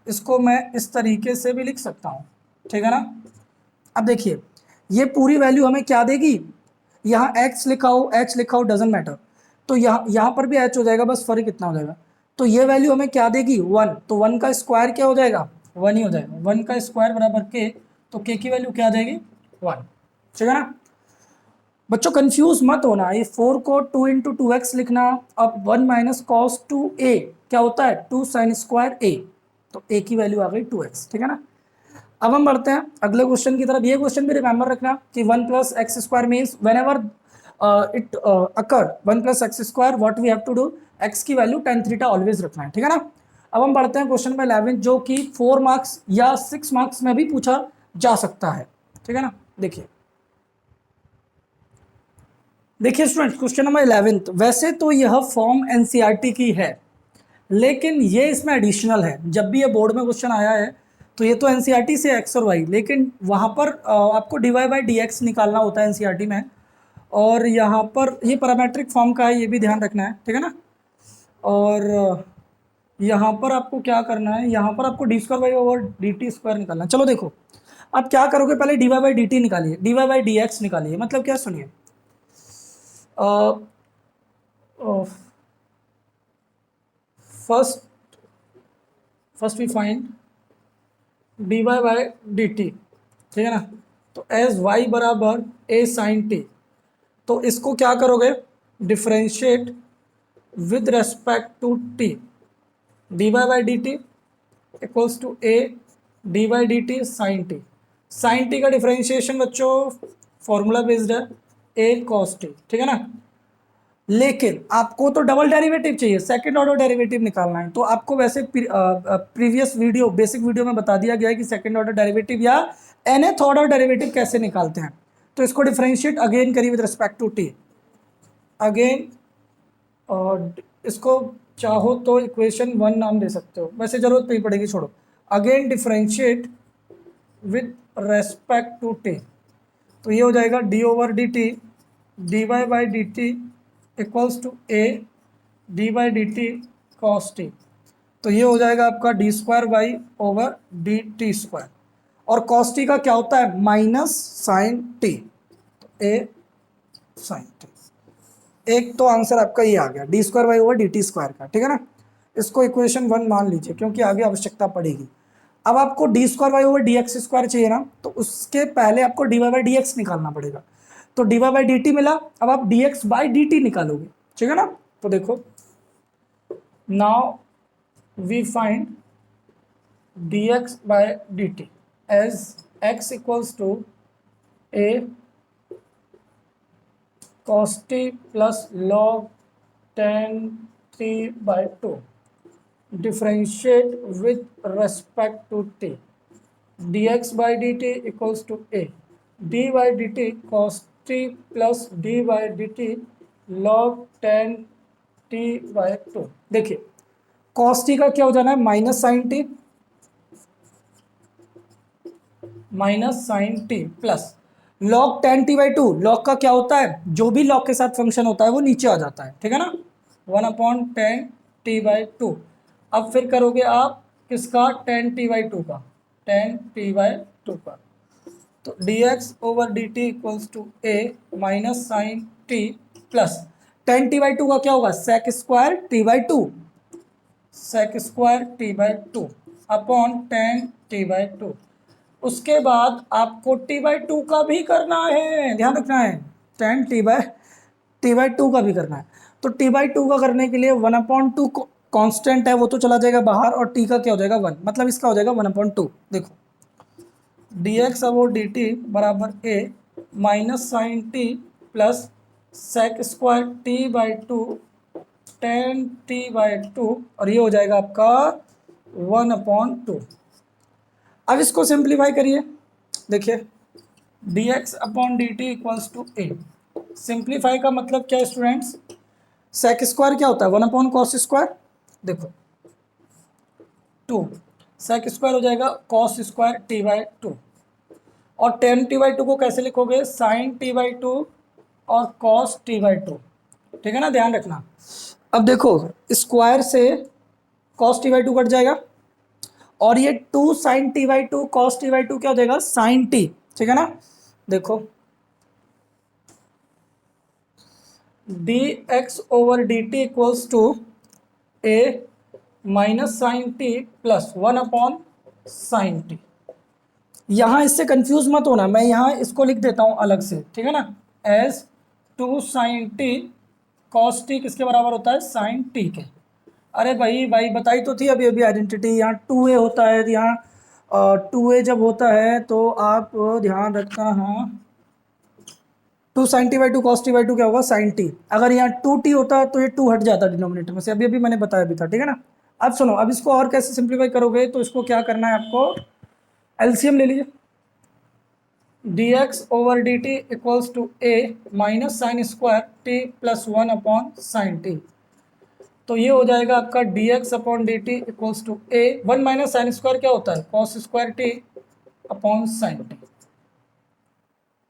इसको मैं इस तरीके से भी लिख सकता हूँ, ठीक है ना। अब देखिए ये पूरी वैल्यू हमें क्या देगी, यहाँ x लिखा हो h लिखा हो डजेंट मैटर, तो यहाँ पर भी h हो जाएगा, बस फर्क इतना हो जाएगा। तो ये वैल्यू हमें क्या देगी 1, तो 1 का स्क्वायर क्या हो जाएगा 1 ही हो जाएगा, 1 का स्क्वायर बराबर k, तो k की वैल्यू क्या आ जाएगी 1, ठीक है ना। बच्चों कंफ्यूज मत होना, ये 4 को 2 इंटू 2x लिखना। अब 1 माइनस कॉस 2a क्या होता है 2 साइन स्क्वायर a, तो a की वैल्यू आ गई 2x, ठीक है ना। अब हम बढ़ते हैं अगले क्वेश्चन की तरफ। ये क्वेश्चन भी रिमेंबर रखना कि 1 plus x square means whenever it occur 1 plus x square what we have to do, x की वैल्यू tan थीटा ऑलवेज रखना है, ठीक है ना। अब हम बढ़ते हैं क्वेश्चन नंबर 11 जो कि 4 मार्क्स या 6 मार्क्स में भी पूछा जा सकता है, ठीक है ना। देखिए देखिए स्टूडेंट, क्वेश्चन नंबर 11, वैसे तो यह फॉर्म एनसीईआरटी की है, लेकिन ये इसमें एडिशनल है। जब भी ये बोर्ड में क्वेश्चन आया है तो ये तो एनसीईआरटी से एक्स और वाई, लेकिन वहाँ पर आपको d y by d x निकालना होता है एनसीईआरटी में, और यहाँ पर ये पैरामेट्रिक फॉर्म का है, ये भी ध्यान रखना है, ठीक है ना। और यहाँ पर आपको क्या करना है, यहाँ पर आपको d square y over d t square निकालना है। चलो देखो आप क्या करोगे, पहले d y by d t निकालिए, d y by d x निकालिए, मतलब क्या, सुनिए, first first we find d y by d t, ठीक है ना। तो एज वाई बराबर ए साइन टी। तो इसको क्या करोगे, differentiate with respect to t, d y by d t equals to a d y d t sine t. Sine t का डिफ्रेंशिएशन बच्चों फॉर्मूला बेस्ड है, ए कॉस टी, ठीक है ना। लेकिन आपको तो डबल डेरिवेटिव चाहिए, सेकंड ऑर्डर डेरिवेटिव निकालना है। तो आपको वैसे प्रीवियस वीडियो, बेसिक वीडियो में बता दिया गया है कि सेकंड ऑर्डर डेरिवेटिव या nth ऑर्डर डेरिवेटिव कैसे निकालते हैं। तो इसको डिफरेंशिएट अगेन करिए with respect to t again, और इसको चाहो तो इक्वेशन 1 नाम दे सकते हो, वैसे जरूरत नहीं पड़ेगी, छोड़ो। Again differentiate with respect to t, तो ये हो जाएगा d over d t d y by d t equals to a d by d t cos t. तो ये हो जाएगा आपका d square y over d t square, और कॉस टी का क्या होता है, माइनस साइन टी, तो ए साइन टी। एक तो आंसर आपका ये आ गया d square y over d t square का, ठीक है ना। इसको इक्वेशन 1 मान लीजिए क्योंकि आगे आवश्यकता पड़ेगी। अब आपको d square y over D x square चाहिए ना, तो उसके पहले आपको d y by d x निकालना पड़ेगा। तो d y by d t मिला, अब आप d x by d t निकालोगे, ठीक है ना। तो देखो, now we find d x by d t as x equals to a cos t plus log tan t by 2, differentiate with respect to t, dx by dt equals to a d by dt cos t plus d by dt log tan t by 2। देखिए cos t का क्या हो जाना है, minus sine t, minus sine t plus log tan t by two. Log का क्या होता है, जो भी लॉग के साथ फंक्शन होता है वो नीचे आ जाता है, ठीक है ना, 1/10t/2। अब फिर करोगे आप किसका, 10t/2 का, 10t/2 का। तो dx over dt equals to a minus sine t plus 10t/2 का क्या होगा, sec square t/2, sec square t/2 upon 10t/2। उसके बाद आपको t/2 का भी करना है, ध्यान रखना है, 10t/2 का भी करना है। तो t/2 का करने के लिए 1/2 कांस्टेंट है, वो तो चला जाएगा बाहर, और t का क्या हो जाएगा 1, मतलब इसका हो जाएगा 1/2। देखो dx अब डी टी बराबर a minus sine t plus sec square t/2 10t/2, और ये हो जाएगा आपका 1/2। अब इसको सिंप्लीफाई करिए, देखिए dx upon d t equals to a. Simplify का मतलब क्या है स्टूडेंट्स, सेक स्क्वायर क्या होता है, 1/cos स्क्वायर, देखो 2, सेक स्क्वायर हो जाएगा cos स्क्वायर t/2, और 10t/2 को कैसे लिखोगे, साइन t/2 और cos t/2, ठीक है ना, ध्यान रखना। अब देखो स्क्वायर से cos t/2 कट जाएगा, और ये 2 साइन t/2 cos t/2 क्या हो जाएगा, साइन टी, ठीक है ना। देखो dx over d t equals to a minus sine t plus 1/sin t. यहां इससे कंफ्यूज मत होना, मैं यहां इसको लिख देता हूं अलग से, ठीक है ना, as 2 sine t cos t किसके बराबर होता है, साइन टी के। अरे भाई बताई तो थी अभी अभी आइडेंटिटी, यहाँ 2a होता है, यहाँ 2a जब होता है तो आप ध्यान रखना, हाँ 2 साइन t/2 cos t/2 क्या होगा, साइन टी। अगर यहाँ 2t होता तो ये 2 हट जाता डिनोमिनेटर में से, अभी अभी मैंने बताया भी था, ठीक है ना। अब सुनो, अब इसको और कैसे सिंप्लीफाई करोगे, तो इसको क्या करना है आपको, एलसीएम ले लीजिए, dx over d t equals to a minus sine square t plus 1/sin t. तो ये हो जाएगा आपका dx upon d t equals to a 1 minus sine square क्या होता है, cos square t upon sine t.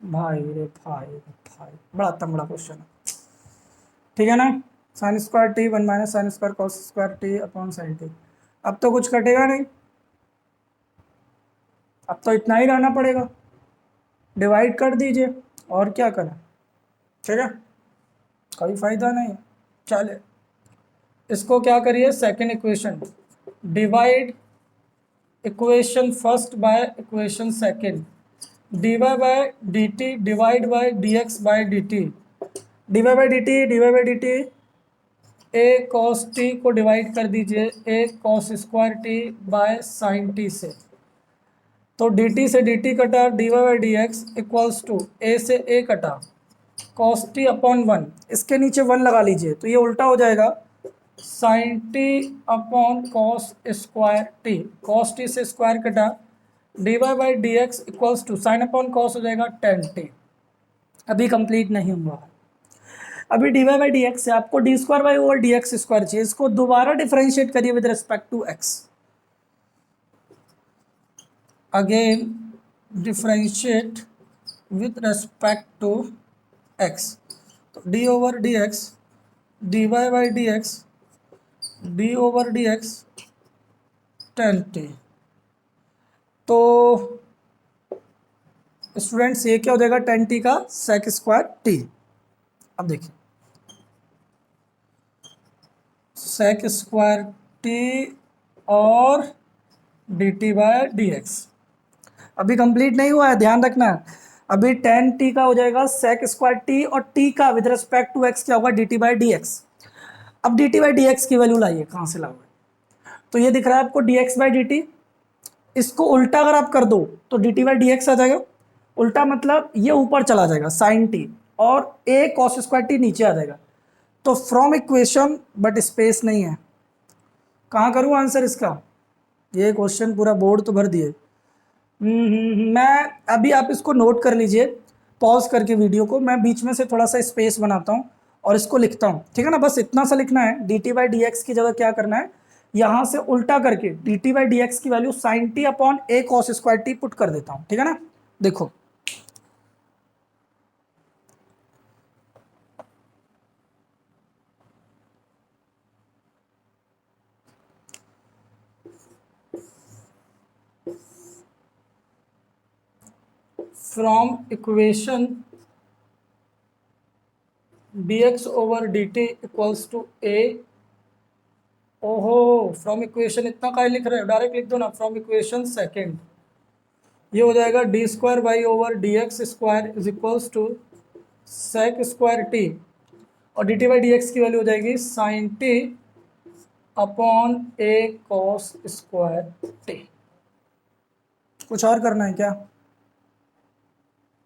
भाई रे भाई रे भाई, बड़ा तगड़ा क्वेश्चन है, ठीक है ना। Sign square T 1 minus sine square cos square t upon sine T. अब तो कुछ कटेगा नहीं, अब तो इतना ही रहना पड़ेगा, डिवाइड कर दीजिए, और क्या करें, ठीक है, कोई फायदा नहीं है। चले इसको क्या करिए, second equation, divide equation first by equation second, dy by d t divide by d x by d t, d by d t a cos t को डिवाइड कर दीजिए a cos square t by sine t से, तो d t से d t कटा, d y by d x equals to a से a कटा cos T upon one, इसके नीचे वन लगा लीजिए तो ये उल्टा हो जाएगा sine t upon cos square t, cos t से स्क्वायर कटा, d y by d x equals to sine upon cos हो जाएगा टेन टी। अभी कंप्लीट नहीं हुआ, अभी d y by d x से आपको d square by over D x square चाहिए, इसको दोबारा डिफरेंशिएट करिए with respect to x, again differentiate with respect to x, तो d over D x d y by d x D over D x ten T, तो students ये क्या हो जाएगा टेन टी का सेक स्क्वायर टी। अब देखिए सेक स्क्वायर टी और d t by d x, अभी कंप्लीट नहीं हुआ है, ध्यान रखना। अभी टेन टी का हो जाएगा सेक स्क्वायर टी और टी का विद रिस्पेक्ट टू एक्स क्या होगा d t by d x. अब d t by d x की वैल्यू लाइए, कहाँ से लाओगे, तो ये दिख रहा है आपको d x by d t, इसको उल्टा अगर आप कर दो तो d t by d x आ जाएगा, उल्टा मतलब ये ऊपर चला जाएगा साइन टी और ए कॉस स्क्वायर टी नीचे आ जाएगा, तो फ्रॉम इक्वेशन बट स्पेस नहीं है, कहाँ करूँ आंसर इसका, ये क्वेश्चन पूरा बोर्ड तो भर दिए। मैं अभी आप इसको नोट कर लीजिए पॉज करके वीडियो को, मैं बीच में से थोड़ा सा स्पेस बनाता हूँ और इसको लिखता हूँ, ठीक है ना, बस इतना सा लिखना है। D t by d x की जगह क्या करना है, यहाँ से उल्टा करके d t by d x की value sine t upon a cos square t put कर देता हूँ, ठीक है ना। देखो from equation dx over d t equals to a, ओहो फ्रॉम इक्वेशन इतना का लिख रहे हो, डायरेक्ट लिख दो ना, फ्रॉम इक्वेशन सेकेंड ये हो जाएगा d square by over D x square is equals to sec square t और d t by d x की वैल्यू हो जाएगी sine t upon a cos square t. कुछ और करना है क्या,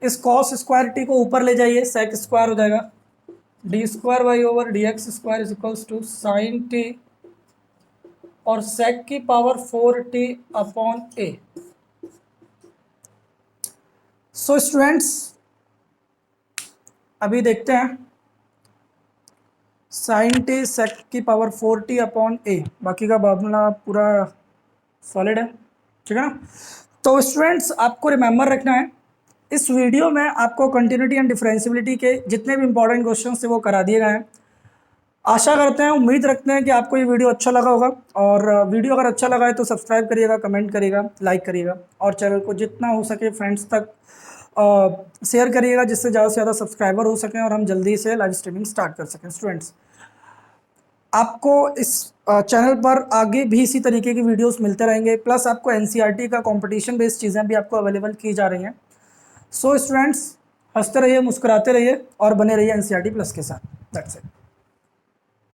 इस कॉस स्क्वायर टी को ऊपर ले जाइए, सेक स्क्वायर हो जाएगा d square by over D x square is equals to sine t और सेक की power 4t upon a. So students अभी देखते हैं साइन टी सेक की पावर 4t अपॉन ए, बाकी का मामला पूरा सॉलिड है, ठीक है ना। तो स्टूडेंट्स आपको रिमेंबर रखना है इस वीडियो में आपको कंटिन्यूटी एंड डिफरेंशियबिलिटी के जितने भी इंपॉर्टेंट क्वेश्चन थे वो करा दिए गए हैं। आशा करते हैं, उम्मीद रखते हैं कि आपको ये वीडियो अच्छा लगा होगा, और वीडियो अगर अच्छा लगा है तो सब्सक्राइब करिएगा, कमेंट करिएगा, लाइक करिएगा और चैनल को जितना हो सके फ्रेंड्स तक शेयर करिएगा, जिससे ज़्यादा से ज़्यादा सब्सक्राइबर हो सकें और हम जल्दी से लाइव स्ट्रीमिंग स्टार्ट कर सकें। स्टूडेंट्स आपको इस चैनल पर आगे भी इसी तरीके की वीडियोस मिलते रहेंगे, प्लस आपको एनसीईआरटी का कंपटीशन बेस्ड चीज़ें भी आपको अवेलेबल की जा रही हैं। सो स्टूडेंट्स हंसते रहिए, मुस्कुराते रहिए और बने रहिए एनसीईआरटी प्लस के साथ। That's it.